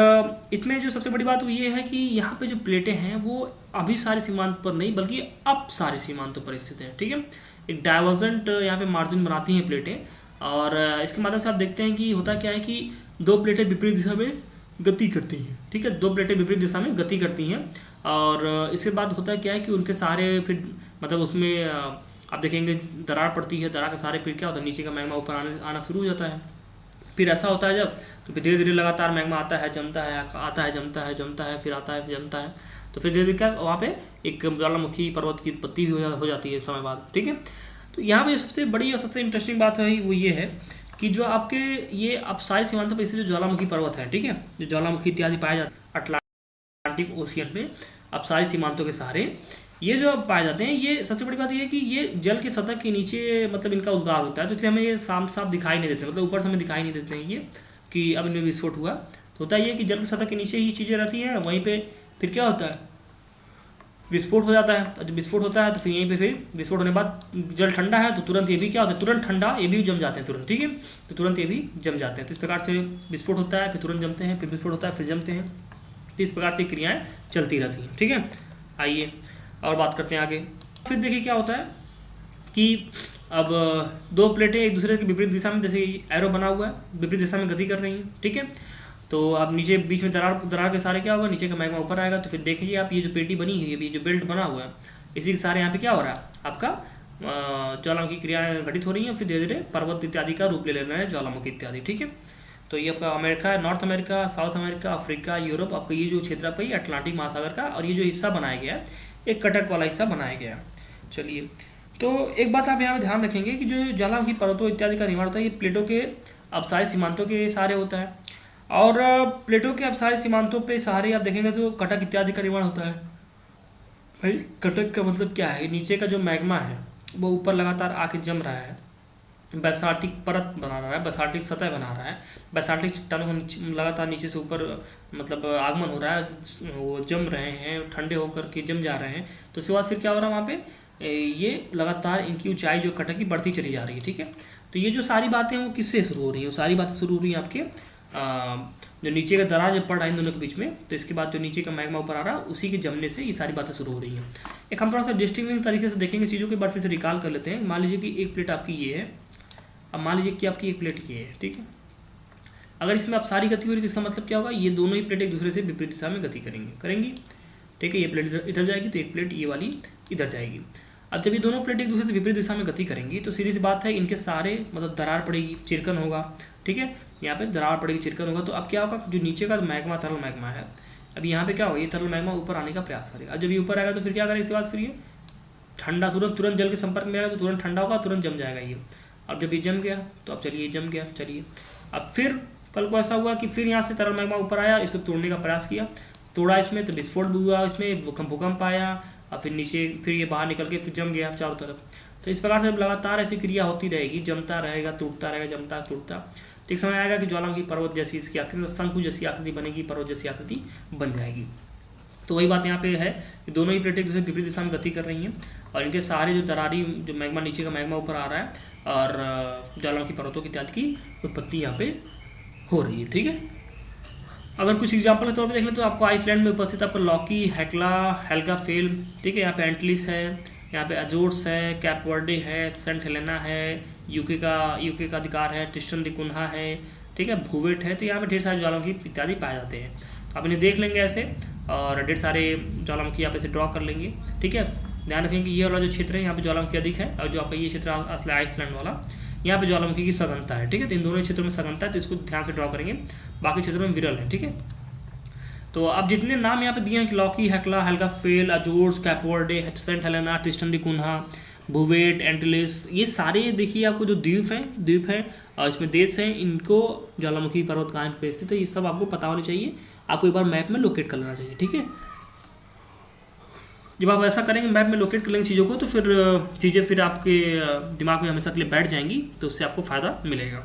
इसमें जो सबसे बड़ी बात वो ये है कि यहाँ पे जो प्लेटें हैं वो अभी सारे सीमांत पर नहीं बल्कि अब सारे सीमांतों पर स्थित हैं, ठीक है। एक डाइवर्जेंट यहाँ पे मार्जिन बनाती हैं प्लेटें, और इसके माध्यम से आप देखते हैं कि होता क्या है कि दो प्लेटें विपरीत दिशा में गति करती हैं, ठीक है, दो प्लेटें विपरीत दिशा में गति करती हैं। और इसके बाद होता क्या है कि उनके सारे फिर मतलब उसमें आप देखेंगे दरार पड़ती है, दरार के सारे फिर क्या होता है, नीचे का मैग्मा ऊपर आना शुरू हो जाता है। फिर ऐसा होता है जब, तो फिर धीरे धीरे लगातार मैग्मा आता है, जमता है, आता है, जमता है, जमता है, फिर आता है, फिर जमता है, तो फिर धीरे धीरे क्या वहाँ पे एक ज्वालामुखी पर्वत की उत्पत्ति भी हो जाती है समय बाद, ठीक है। तो यहाँ पे सबसे बड़ी और सबसे इंटरेस्टिंग बात है वो ये है कि जो आपके ये अब सारे सीमांतों पर इससे जो ज्वालामुखी पर्वत है, ठीक है, जो ज्वालामुखी इत्यादि पाया जाता है अटलांटिक ओशियन में, अब सारे सीमांतों के सहारे ये जो पाए जाते हैं, ये सबसे बड़ी बात ये है कि ये जल की सतह के नीचे मतलब इनका उद्गार होता है, तो इसलिए हमें ये साफ दिखाई नहीं देते, मतलब ऊपर से हमें दिखाई नहीं देते हैं ये कि अब इनमें विस्फोट हुआ। तो होता ये कि जल की सतह के नीचे ही चीज़ें रहती हैं, वहीं पे फिर क्या होता है, विस्फोट हो जाता है। और जब विस्फोट होता है तो फिर यहीं पे फिर विस्फोट होने के बाद जल ठंडा है तो तुरंत ये भी क्या होता है, तुरंत ठंडा ये भी जम जाते हैं तुरंत, ठीक है, तो तुरंत ये भी जम जाते हैं। तो इस प्रकार से विस्फोट होता है, फिर तुरंत जमते हैं, फिर विस्फोट होता है, फिर जमते हैं, तो इस प्रकार से क्रियाएँ चलती रहती हैं, ठीक है। आइए और बात करते हैं आगे। फिर देखिए क्या होता है कि अब दो प्लेटें एक दूसरे के विपरीत दिशा में, जैसे एरो बना हुआ है, विपरीत दिशा में गति कर रही हैं, ठीक है। तो अब नीचे बीच में दरार के सारे क्या होगा, नीचे का मैग्मा ऊपर आएगा, तो फिर देखिए आप ये जो पेटी बनी है, ये जो बेल्ट बना हुआ है, इसी के सारे यहाँ पे क्या हो रहा है, आपका ज्वालामुखी क्रियाएँ घटित हो रही हैं, फिर धीरे धीरे पर्वत इत्यादि का रूप ले लेना है ज्वालामुखी इत्यादि, ठीक है। तो ये आपका अमेरिका है, north America, south America, Africa, Europe, आपका ये जो क्षेत्र आपका ये अटलांटिक महासागर का, और ये जो हिस्सा बनाया गया है एक कटक वाला हिस्सा बनाया गया है। चलिए तो एक बात आप यहाँ पे ध्यान रखेंगे कि जो ज्वालामुखी पर्वतों इत्यादि का निर्माण होता है ये प्लेटों के अपसारी सीमांतों के सहारे होता है। और प्लेटों के अपसारी सीमांतों पे सहारे आप देखेंगे तो कटक इत्यादि का निर्माण होता है। भाई कटक का मतलब क्या है? नीचे का जो मैग्मा है वो ऊपर लगातार आके जम रहा है, बैसाल्टिक परत बना रहा है, बैसाल्टिक सतह बना रहा है, बैसाल्टिक चट्टानों को लगातार नीचे से ऊपर मतलब आगमन हो रहा है, वो जम रहे हैं, ठंडे होकर के जम जा रहे हैं। तो उसके बाद फिर क्या हो रहा है वहाँ पे, ये लगातार इनकी ऊंचाई जो कटक की बढ़ती चली जा रही है। ठीक है, तो ये जो सारी बातें वो किससे शुरू हो रही है? वो सारी बातें शुरू हो रही हैं आपके जो नीचे का दरार जब पड़ रहा है इन दोनों के बीच में, तो इसके बाद जो नीचे का मैग्मा ऊपर आ रहा है उसी के जमने से ये सारी बातें शुरू हो रही हैं। एक हम थोड़ा सा डिस्टिंग्विंग तरीके से देखेंगे चीज़ों के, बार फिर से रिकॉल कर लेते हैं। मान लीजिए कि एक प्लेट आपकी ये है, अब मान लीजिए कि आपकी एक प्लेट ये है। ठीक है, अगर इसमें अब सारी गति हो रही है तो इसका मतलब क्या होगा? ये दोनों ही प्लेट एक दूसरे से विपरीत दिशा में गति करेंगी। ठीक है, ये प्लेट इधर जाएगी तो एक प्लेट ये वाली इधर जाएगी। अब जब ये दोनों प्लेट एक दूसरे से विपरीत दिशा में गति करेंगी तो सीधी सी बात है इनके सारे मतलब दरार पड़ेगी, चिरकन होगा। ठीक है, यहाँ पे दरार पड़ेगी, चिरकन होगा। तो अब क्या होगा, जो नीचे का मैग्मा तरल मैग्मा है, अब यहाँ पे क्या होगा, ये तरल मैग्मा ऊपर आने का प्रयास करेगा। अब जब ये ऊपर आएगा तो फिर क्या करेगा, इसके बाद फिर ये ठंडा तुरंत जल के संपर्क में आएगा तो तुरंत ठंडा होगा, तुरंत जम जाएगा ये। अब जब ये जम गया तो अब चलिए जम गया, चलिए अब फिर कल को ऐसा हुआ कि फिर यहाँ से तरल मैग्मा ऊपर आया, इसको तोड़ने का प्रयास किया, तोड़ा इसमें तो विस्फोट भी हुआ, इसमें भूकंप आया, और फिर नीचे फिर ये बाहर निकल के फिर जम गया चारों तरफ। तो इस प्रकार से लगातार ऐसी क्रिया होती रहेगी, जमता रहेगा, टूटता रहेगा, जमता टूटता। तो एक समय आएगा कि ज्वालामुखी पर्वत जैसी इसकी आकृति, शंकु जैसी आकृति बनेगी, पर्वत जैसी आकृति बन जाएगी। तो वही बात यहाँ पे है कि दोनों ही प्लेटें दूसरे विपरीत दिशा में गति कर रही हैं और इनके सारे जो दरारी जो मैग्मा नीचे का मैग्मा ऊपर आ रहा है और ज्वालामुखी पर्वतों की इत्यादि की उत्पत्ति यहाँ पे हो रही है। ठीक है, अगर कुछ एग्जाम्पल के तौर पर देख लें तो आपको आइसलैंड में उपस्थित आपका लॉकी, हेक्ला, हेल्गा फेल, ठीक है, यहाँ पे एंटलिस है, यहाँ पे अजोर्स है, कैप वर्डे है, सेंट हेलेना है, यूके का अधिकार है, ट्रिस्टन दी कुन्हा है, ठीक है, भूवेट है। तो यहाँ पे ढेर सारे ज्वालामुखी इत्यादि पाए जाते हैं। तो आप इन्हें देख लेंगे ऐसे और ढेर सारे ज्वालामुखी आप ऐसे ड्रॉ कर लेंगे। ठीक है, ध्यान रखेंगे कि ये वाला जो क्षेत्र है यहाँ पे ज्वालामुखी अधिक है और जो आपका ये क्षेत्र असली आइसलैंड वाला यहाँ पे ज्वालामुखी की सघनता है। ठीक है, तो इन दोनों क्षेत्रों में सघनता है तो इसको ध्यान से ड्रॉ करेंगे, बाकी क्षेत्रों में विरल है। ठीक है, तो अब जितने नाम यहाँ पे दिए हैं, Laki, Hekla, Helgafell, Azores, Cape Verde, Saint Helena, Tristan da Cunha, Bouvet, Antilles, ये सारे देखिए आपको जो द्वीप हैं और इसमें देश हैं, इनको ज्वालामुखी पर्वत कहाँ पे स्थित है ये सब आपको पता होना चाहिए। आपको एक बार मैप में लोकेट कर लेना चाहिए। ठीक है, जब आप ऐसा करेंगे, मैप में लोकेट कर लेंगे चीज़ों को, तो फिर चीज़ें फिर आपके दिमाग में हमेशा के लिए बैठ जाएंगी, तो उससे आपको फ़ायदा मिलेगा।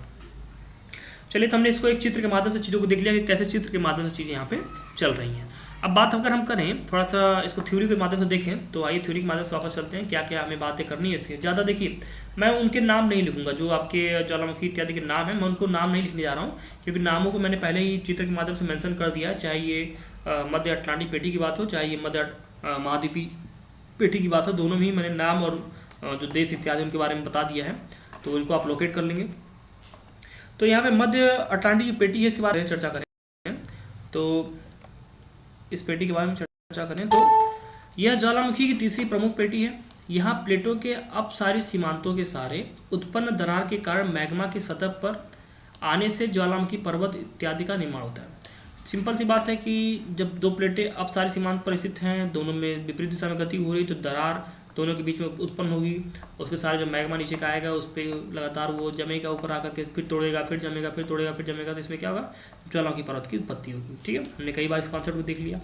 चलिए, तो हमने इसको एक चित्र के माध्यम से चीज़ों को देख लिया कि कैसे चित्र के माध्यम से चीज़ें यहाँ पे चल रही हैं। अब बात अगर हम करें थोड़ा सा इसको थ्योरी के माध्यम से देखें, तो आइए थ्योरी के माध्यम से वापस चलते हैं, क्या क्या हमें बातें करनी है इससे। ज़्यादा देखिए, मैं उनके नाम नहीं लिखूंगा जो आपके ज्वालामुखी इत्यादि के नाम हैं, मैं उनको नाम नहीं लिखने जा रहा हूँ, क्योंकि नामों को मैंने पहले ही चित्र के माध्यम से मेंशन कर दिया है। चाहे ये मध्य अटलांटिक पेटी की बात हो, चाहे ये मध्य महाद्वीपी पेटी की बात हो, दोनों में ही मैंने नाम और जो देश इत्यादि उनके बारे में बता दिया है, तो इनको आप लोकेट कर लेंगे। तो यहाँ पे मध्य अटलांटिक की पेटी है, इस बारे में चर्चा करें तो इस पेटी के बारे में चर्चा करें तो यह ज्वालामुखी की तीसरी प्रमुख पेटी है। यहाँ प्लेटों के अपसारी सीमांतों के सारे उत्पन्न दरार के कारण मैग्मा की सतह पर आने से ज्वालामुखी पर्वत इत्यादि का निर्माण होता है। सिंपल सी बात है कि जब दो प्लेटें अपसारी सीमांत पर स्थित हैं, दोनों में विपरीत दिशा में गति हो रही, तो दरार दोनों के बीच में उत्पन्न होगी। उसके सारे जो मैग्मा नीचे का आएगा उस पर लगातार वो जमेगा, ऊपर आकर के फिर तोड़ेगा, फिर जमेगा, फिर तोड़ेगा, फिर जमेगा। तो इसमें क्या होगा, ज्वालामुखी पर्वत की उत्पत्ति होगी। ठीक है, हमने कई बार इस कॉन्सेप्ट को देख लिया।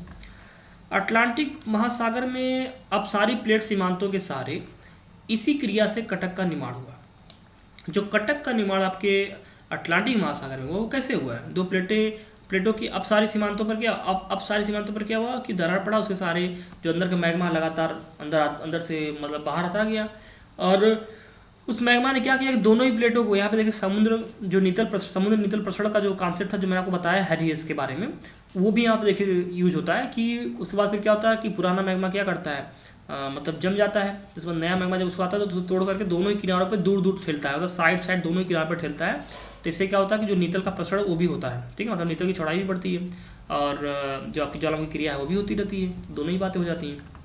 अटलांटिक महासागर में अपसारी प्लेट सीमांतों के सारे इसी क्रिया से कटक का निर्माण हुआ। जो कटक का निर्माण आपके अटलांटिक महासागर में वो कैसे हुआ है? दो प्लेटों की अपसारी सीमांतों पर अपसारी सीमांतों पर क्या हुआ कि दरार पड़ा, उसके सारे जो अंदर का मैग्मा लगातार अंदर से मतलब बाहर आता गया और उस मैग्मा ने क्या किया कि दोनों ही प्लेटों को, यहाँ पे देखिए समुद्र नीतल प्रसरण का जो कॉन्सेप्ट है जो मैंने आपको बताया हैरियस के बारे में, वो भी यहाँ पे देखिए यूज होता है कि उसके बाद फिर क्या होता है कि पुराना मैग्मा क्या करता है, मतलब जम जाता है। जिस बाद नया मैग्मा जब उसको आता है तो तोड़ करके दोनों ही किनारों पर दूर फैलता है, मतलब साइड दोनों ही किनारों पर फैलता है। तो इससे क्या होता है कि जो नीतल का प्रसरण वो भी होता है। ठीक है, मतलब नीतल की चौड़ाई भी बढ़ती है और जो आपकी ज्वालामुखी क्रिया है वो भी होती रहती है, दोनों ही बातें हो जाती हैं।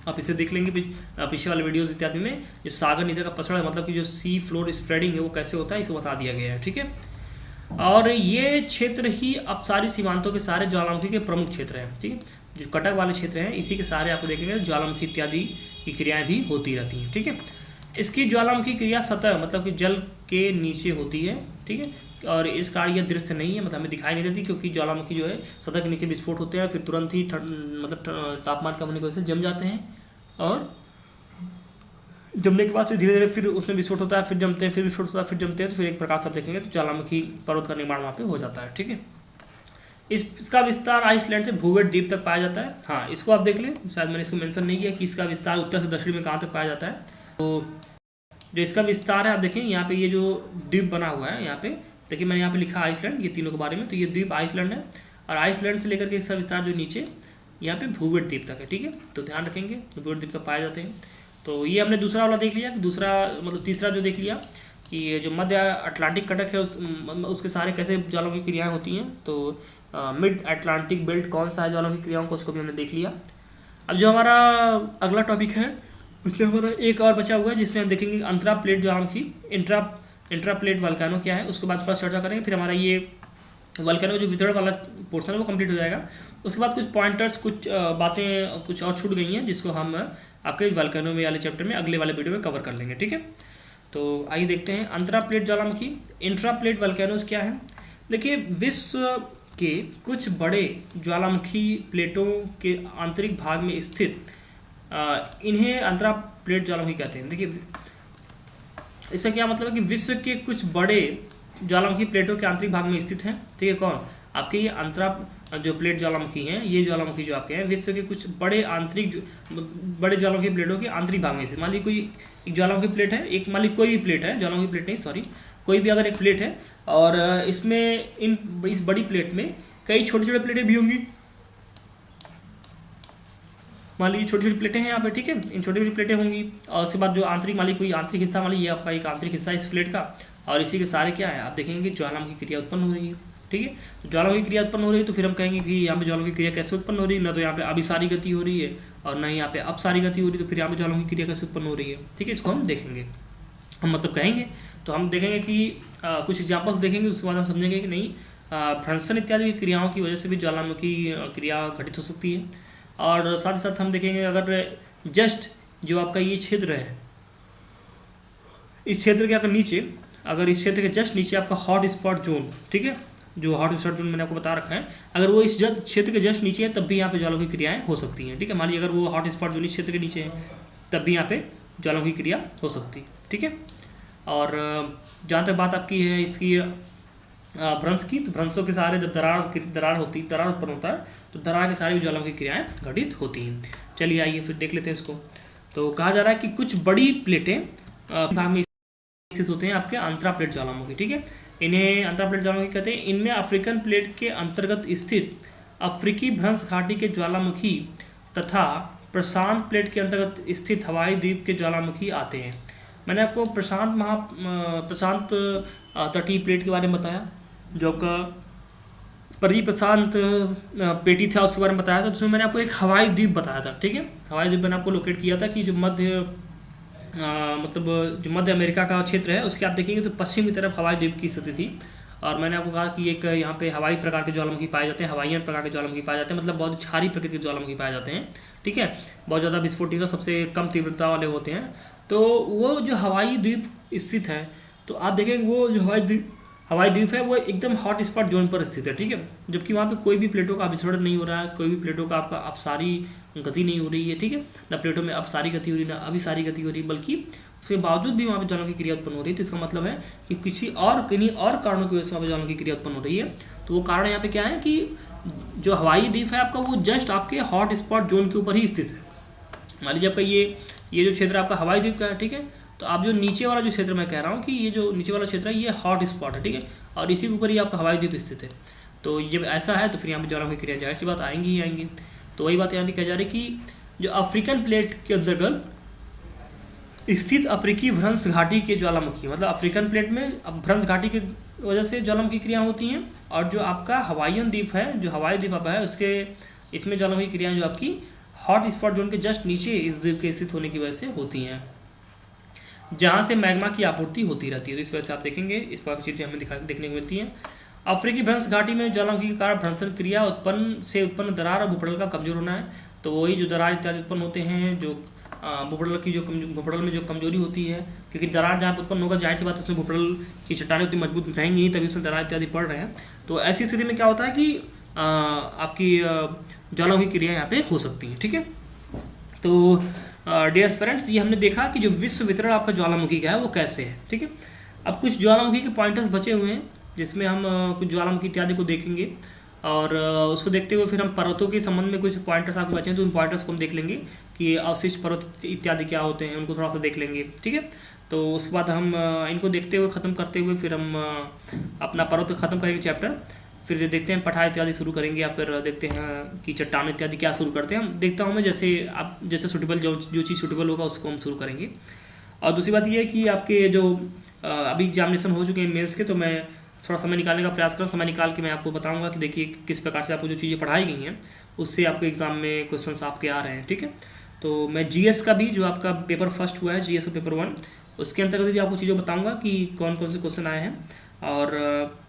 आप इसे देख लेंगे पिछले वाले वीडियोस इत्यादि में, जो सागर नीतल का प्रसरण है, मतलब कि जो सी फ्लोर स्प्रेडिंग है वो कैसे होता है इसको बता दिया गया है। ठीक है, और ये क्षेत्र ही अपसारी सीमांतों के सारे ज्वालामुखी के प्रमुख क्षेत्र हैं। ठीक है, जो कटक वाले क्षेत्र हैं इसी के सारे आपको देखेंगे ज्वालामुखी इत्यादि की क्रियाएं भी होती रहती हैं। ठीक है, इसकी ज्वालामुखी क्रिया सतह मतलब कि जल के नीचे होती है, ठीक है, और इस कारण यह दृश्य नहीं है, मतलब हमें दिखाई नहीं देती, क्योंकि ज्वालामुखी जो है सतह के नीचे विस्फोट होते हैं, फिर तुरंत ही मतलब तापमान कम होने की वजह से जम जाते हैं, और जमने के बाद फिर धीरे धीरे फिर उसमें विस्फोट होता है, फिर जमते हैं, फिर विस्फोट होता है, फिर जमते हैं, तो फिर एक प्रकार से आप देखेंगे तो ज्वालामुखी पर्वत का निर्माण वहाँ पे हो जाता है, ठीक है। इसका विस्तार आइसलैंड से भूवेट द्वीप तक पाया जाता है। हाँ, इसको आप देख लें, शायद मैंने इसको मेंशन नहीं किया कि इसका विस्तार उत्तर से दक्षिण में कहाँ तक पाया जाता है। तो जो इसका विस्तार है, आप देखें यहाँ पे ये जो द्वीप बना हुआ है, यहाँ पे देखिए मैंने यहाँ पे लिखा आइसलैंड, ये तीनों के बारे में, तो ये द्वीप आइसलैंड है, और आइसलैंड से लेकर के इसका विस्तार जो नीचे यहाँ पे भूवेट द्वीप तक है, ठीक है। तो ध्यान रखेंगे भूवेट द्वीप तक पाए जाते हैं। तो ये हमने दूसरा वाला देख लिया कि दूसरा मतलब तीसरा जो देख लिया कि ये जो मध्य अटलांटिक कटक है उसके सारे कैसे ज्वालामुखी क्रियाएं होती हैं। तो मिड अटलांटिक बेल्ट कौन सा है ज्वालामुखी क्रियाओं को, उसको भी हमने देख लिया। अब जो हमारा अगला टॉपिक है उसमें हमारा एक और बचा हुआ है, जिसमें हम देखेंगे अंतरा प्लेट ज्वालामुखी, इंट्रा प्लेट वल्केनो क्या है, उसके बाद थोड़ा चर्चा करेंगे। फिर हमारा ये वल्केनो जो वितरण वाला पोर्शन है वो कंप्लीट हो जाएगा। उसके बाद कुछ पॉइंटर्स, कुछ बातें कुछ और छूट गई हैं, जिसको हम आपके वल्केनो में वाले चैप्टर में अगले वाले वीडियो में कवर कर लेंगे, ठीक है। तो आइए देखते हैं अंतरा प्लेट ज्वालामुखी, इंट्रा प्लेट वल्केनोज क्या है। देखिए, विश्व के कुछ बड़े ज्वालामुखी प्लेटों के आंतरिक भाग में स्थित इन्हें अंतरा प्लेट ज्वालामुखी कहते हैं। देखिए, इसका क्या मतलब है कि विश्व के कुछ बड़े ज्वालामुखी प्लेटों के आंतरिक भाग में स्थित हैं, ठीक है। कौन? आपके ये अंतरा जो प्लेट ज्वालामुखी हैं, ये ज्वालामुखी जो आपके हैं विश्व के कुछ बड़े बड़े ज्वालामुखी प्लेटों के आंतरिक भाग में स्थित। मान लीजिए कोई एक ज्वालामुखी प्लेट है, एक मान लीजिए कोई भी प्लेट है, ज्वालामुखी प्लेट नहीं सॉरी, कोई भी अगर एक प्लेट है और इसमें इस बड़ी प्लेट में कई छोटी छोटी प्लेटें भी होंगी। मान लीजिए छोटी छोटी प्लेटें हैं यहाँ पे, ठीक है, इन छोटी छोटी प्लेटें होंगी, और उसके बाद जो आंतरिक मान लीजिए कोई आंतरिक हिस्सा, मान लीजिए ये आपका एक आंतरिक हिस्सा है इस प्लेट का, और इसी के सारे क्या है आप देखेंगे ज्वालामुखी क्रिया उत्पन्न हो रही है, ठीक है। तो ज्वालामुखी क्रिया उत्पन्न हो रही है, तो फिर हम कहेंगे कि यहाँ पे ज्वालामुखी क्रिया कैसे उत्पन्न हो रही है, ना तो यहाँ पे अभिसारी गति हो रही है और ना ही यहाँ पे अपसारी गति हो रही है, तो फिर यहाँ पे ज्वालामुखी क्रिया कैसे उत्पन्न हो रही है, ठीक है। इसको हम देखेंगे, हम मतलब कहेंगे, तो हम देखेंगे कि कुछ एग्जाम्पल्स देखेंगे, उसके बाद हम समझेंगे कि नहीं भ्रंशन इत्यादि क्रियाओं की वजह से भी ज्वालामुखी क्रिया घटित हो सकती है। और साथ ही साथ हम देखेंगे अगर जस्ट जो आपका ये क्षेत्र है, इस क्षेत्र के अगर नीचे, अगर इस क्षेत्र के जस्ट नीचे आपका हॉट स्पॉट जोन, ठीक है, जो हॉट स्पॉट जोन मैंने आपको बता रखा है, अगर वो इस क्षेत्र के जस्ट नीचे है तब भी यहाँ पे ज्वालामुखी क्रियाएं हो सकती हैं, ठीक है। मान लीजिए अगर वो हॉट स्पॉट जोन इस क्षेत्र के नीचे है तब भी यहाँ पे ज्वालामुखी क्रिया हो सकती है, ठीक है। और जहाँ तक बात आपकी है इसकी भ्रंश की, तो भ्रंशों के सहारे जब दरार उत्पन्न होता है, तो दरार के सारी भी ज्वालामुखी क्रियाएं घटित होती हैं। चलिए आइए फिर देख लेते हैं इसको। तो कहा जा रहा है कि कुछ बड़ी प्लेटें भाग में स्थित होते हैं आपके अंतरा प्लेट ज्वालामुखी, ठीक है। इन्हें अंतरा प्लेट ज्वालामुखी कहते हैं। इनमें अफ्रीकन प्लेट के अंतर्गत स्थित अफ्रीकी भ्रंश घाटी के ज्वालामुखी तथा प्रशांत प्लेट के अंतर्गत स्थित हवाई द्वीप के ज्वालामुखी आते हैं। मैंने आपको प्रशांत तटीय प्लेट के बारे में बताया, जो आपका परिप्रशांत पेटी था उसके बारे में बताया था, उसमें मैंने आपको एक हवाई द्वीप बताया था, ठीक है। हवाई द्वीप मैंने आपको लोकेट किया था कि जो मध्य अमेरिका का क्षेत्र है उसके आप देखेंगे तो पश्चिम की तरफ हवाई द्वीप की स्थिति थी। और मैंने आपको कहा कि एक यहाँ पे हवाई प्रकार के ज्वालामुखी पाए जाते हैं, हवाईयन प्रकार के ज्वालामुखी पाए जाते हैं, मतलब बहुत क्षारीय प्रकृति के ज्वालामुखी पाए जाते हैं, ठीक है। बहुत ज़्यादा विस्फोटक, सबसे कम तीव्रता वाले होते हैं। तो वो जो हवाई द्वीप स्थित है, तो आप देखेंगे वो जो हवाई द्वीप है वो एकदम हॉट स्पॉट जोन पर स्थित है, ठीक है। जबकि वहाँ पे कोई भी प्लेटों का अभिसरण नहीं हो रहा है, कोई भी प्लेटों का आपका अपसारी गति नहीं हो रही है, ठीक है। ना प्लेटों में अपसारी गति हो रही है ना अभिसारी गति हो रही है, बल्कि उसके बावजूद भी वहाँ पे ज्वालामुखी क्रिया उत्पन्न हो रही है। तो इसका मतलब है कि किन्हीं और कारणों की वजह से वहाँ पे ज्वालामुखी क्रिया उत्पन्न हो रही है। तो वो कारण यहाँ पे क्या है कि जो हवाई द्वीप है आपका वो जस्ट आपके हॉट स्पॉट जोन के ऊपर ही स्थित है। मान लीजिए आपका ये जो क्षेत्र आपका हवाई द्वीप का है, ठीक है। तो आप जो नीचे वाला जो क्षेत्र मैं कह रहा हूँ कि ये जो नीचे वाला क्षेत्र है ये हॉट स्पॉट है, ठीक है, और इसी के ऊपर ही आपका हवाई द्वीप स्थित है। तो जब ऐसा है तो फिर यहाँ पे ज्वालामुखी क्रिया जाहिर सी बात आएंगी ही आएंगी। तो वही बात यहाँ पे कह जा रही कि जो अफ्रीकन प्लेट के अंतर्गत स्थित अफ्रीकी भ्रंश घाटी के ज्वालामुखी, मतलब अफ्रीकन प्लेट में भ्रंश घाटी की वजह से ज्वालामुखी क्रिया होती हैं, और जो आपका हवाईयन द्वीप है, जो हवाई द्वीप आपका है उसके इसमें ज्वालामुखी क्रियाएं जो आपकी हॉट स्पॉट जोन के जस्ट नीचे इस द्वीप के स्थित होने की वजह से होती हैं, जहाँ से मैग्मा की आपूर्ति होती रहती है। तो इस वजह से आप देखेंगे इस बार की चीज़ें हमें देखने को मिलती हैं। अफ्रीकी भ्रंश घाटी में ज्वालामुखी के कारण भ्रंशन क्रिया उत्पन्न दरार और भूपटल का कमजोर होना है। तो वही जो दरार इत्यादि उत्पन्न होते हैं, जो भूपटल की जो भूपटल में जो कमजोरी होती है, क्योंकि दरार जहाँ पर उत्पन्न होगा जाहिर सी बात है उसमें भूपटल की चट्टानें उतनी मजबूत रहेंगी नहीं, तभी उसमें दरार इत्यादि पड़ रहे हैं। तो ऐसी स्थिति में क्या होता है कि आपकी ज्वालामुखी क्रिया यहाँ पे हो सकती है। ठीक है, तो डियर फ्रेंड्स, ये हमने देखा कि जो विश्व वितरण आपका ज्वालामुखी का है वो कैसे है। ठीक है, अब कुछ ज्वालामुखी के पॉइंटर्स बचे हुए हैं जिसमें हम कुछ ज्वालामुखी इत्यादि को देखेंगे, और उसको देखते हुए फिर हम पर्वतों के संबंध में कुछ पॉइंटर्स आपके बचे हैं, तो उन पॉइंटर्स को हम देख लेंगे कि अवशिष्ट पर्वत इत्यादि क्या होते हैं, उनको थोड़ा सा देख लेंगे। ठीक है, तो उसके बाद हम इनको देखते हुए ख़त्म करते हुए फिर हम अपना पर्वत ख़त्म करेंगे चैप्टर, फिर देखते हैं पठार इत्यादि शुरू करेंगे, या फिर देखते हैं कि चट्टान इत्यादि क्या शुरू करते हैं। हम देखता हूँ मैं जैसे सूटेबल जो चीज़ सूटेबल होगा उसको हम शुरू करेंगे। और दूसरी बात यह है कि आपके जो अभी एग्जामिनेशन हो चुके हैं मेंस के, तो मैं थोड़ा समय निकालने का प्रयास करूँ। समय निकाल के मैं आपको बताऊंगा कि देखिए किस प्रकार से आपको जो चीज़ें पढ़ाई गई हैं उससे आपको एग्ज़ाम में क्वेश्चंस आपके आ रहे हैं। ठीक है, तो मैं जीएस का भी जो आपका पेपर फर्स्ट हुआ है, जीएस और पेपर 1, उसके अंतर्गत भी आपको चीज़ें बताऊँगा कि कौन कौन से क्वेश्चन आए हैं। और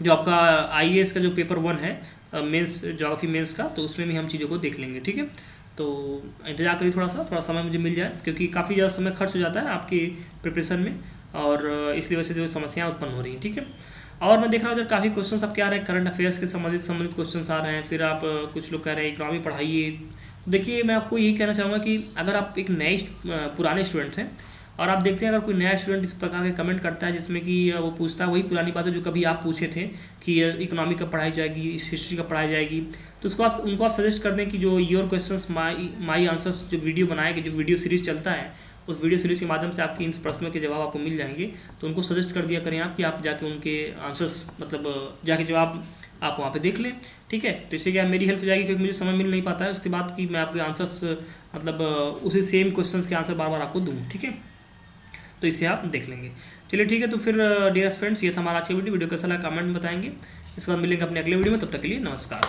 जो आपका आईएएस का जो पेपर 1 है मेंस ज्योग्राफी मेंस का, तो उसमें भी हम चीज़ों को देख लेंगे। ठीक है, तो इंतजार करिए, थोड़ा समय मुझे मिल जाए, क्योंकि काफ़ी ज़्यादा समय खर्च हो जाता है आपकी प्रिपरेशन में, और इसलिए वजह से जो समस्याएं उत्पन्न हो रही हैं। ठीक है, और मैं देख रहा हूँ इधर काफ़ी क्वेश्चंस आपके आ रहे हैं, करंट अफेयर्स के संबंधित क्वेश्चंस आ रहे हैं। फिर आप कुछ लोग कह रहे हैं इकोनॉमी पढ़ाइए। देखिए, मैं आपको यही कहना चाहूँगा कि अगर आप एक नए पुराने स्टूडेंट्स हैं और आप देखते हैं अगर कोई नया स्टूडेंट इस प्रकार के कमेंट करता है जिसमें कि वो पूछता है वही पुरानी बातें जो कभी आप पूछे थे कि इकोनॉमी कब पढ़ाई जाएगी, हिस्ट्री कब पढ़ाई जाएगी, तो उसको उनको आप सजेस्ट कर दें कि जो योर क्वेश्चंस माई आंसर्स जो वीडियो बनाएंगे, जो वीडियो सीरीज़ चलता है, उस वीडियो सीरीज़ के माध्यम से आपके इन प्रश्नों के जवाब आपको मिल जाएंगे। तो उनको सजेस्ट कर दिया करें आप कि आप जाके उनके आंसर्स मतलब जाके जवाब आप वहाँ पे देख लें। ठीक है, तो इससे क्या मेरी हेल्प हो जाएगी, क्योंकि मुझे समय मिल नहीं पाता है उसके बाद कि मैं आपके आंसर्स मतलब उसी सेम क्वेश्चंस के आंसर बार बार आपको दूँ। ठीक है, तो इसे आप देख लेंगे। चलिए ठीक है, तो फिर डियर फ्रेंड्स, ये था हमारा आज की वीडियो कैसा लगा कमेंट में बताएंगे। इसके बाद मिलेंगे अपने अगले वीडियो में, तब तक के लिए नमस्कार।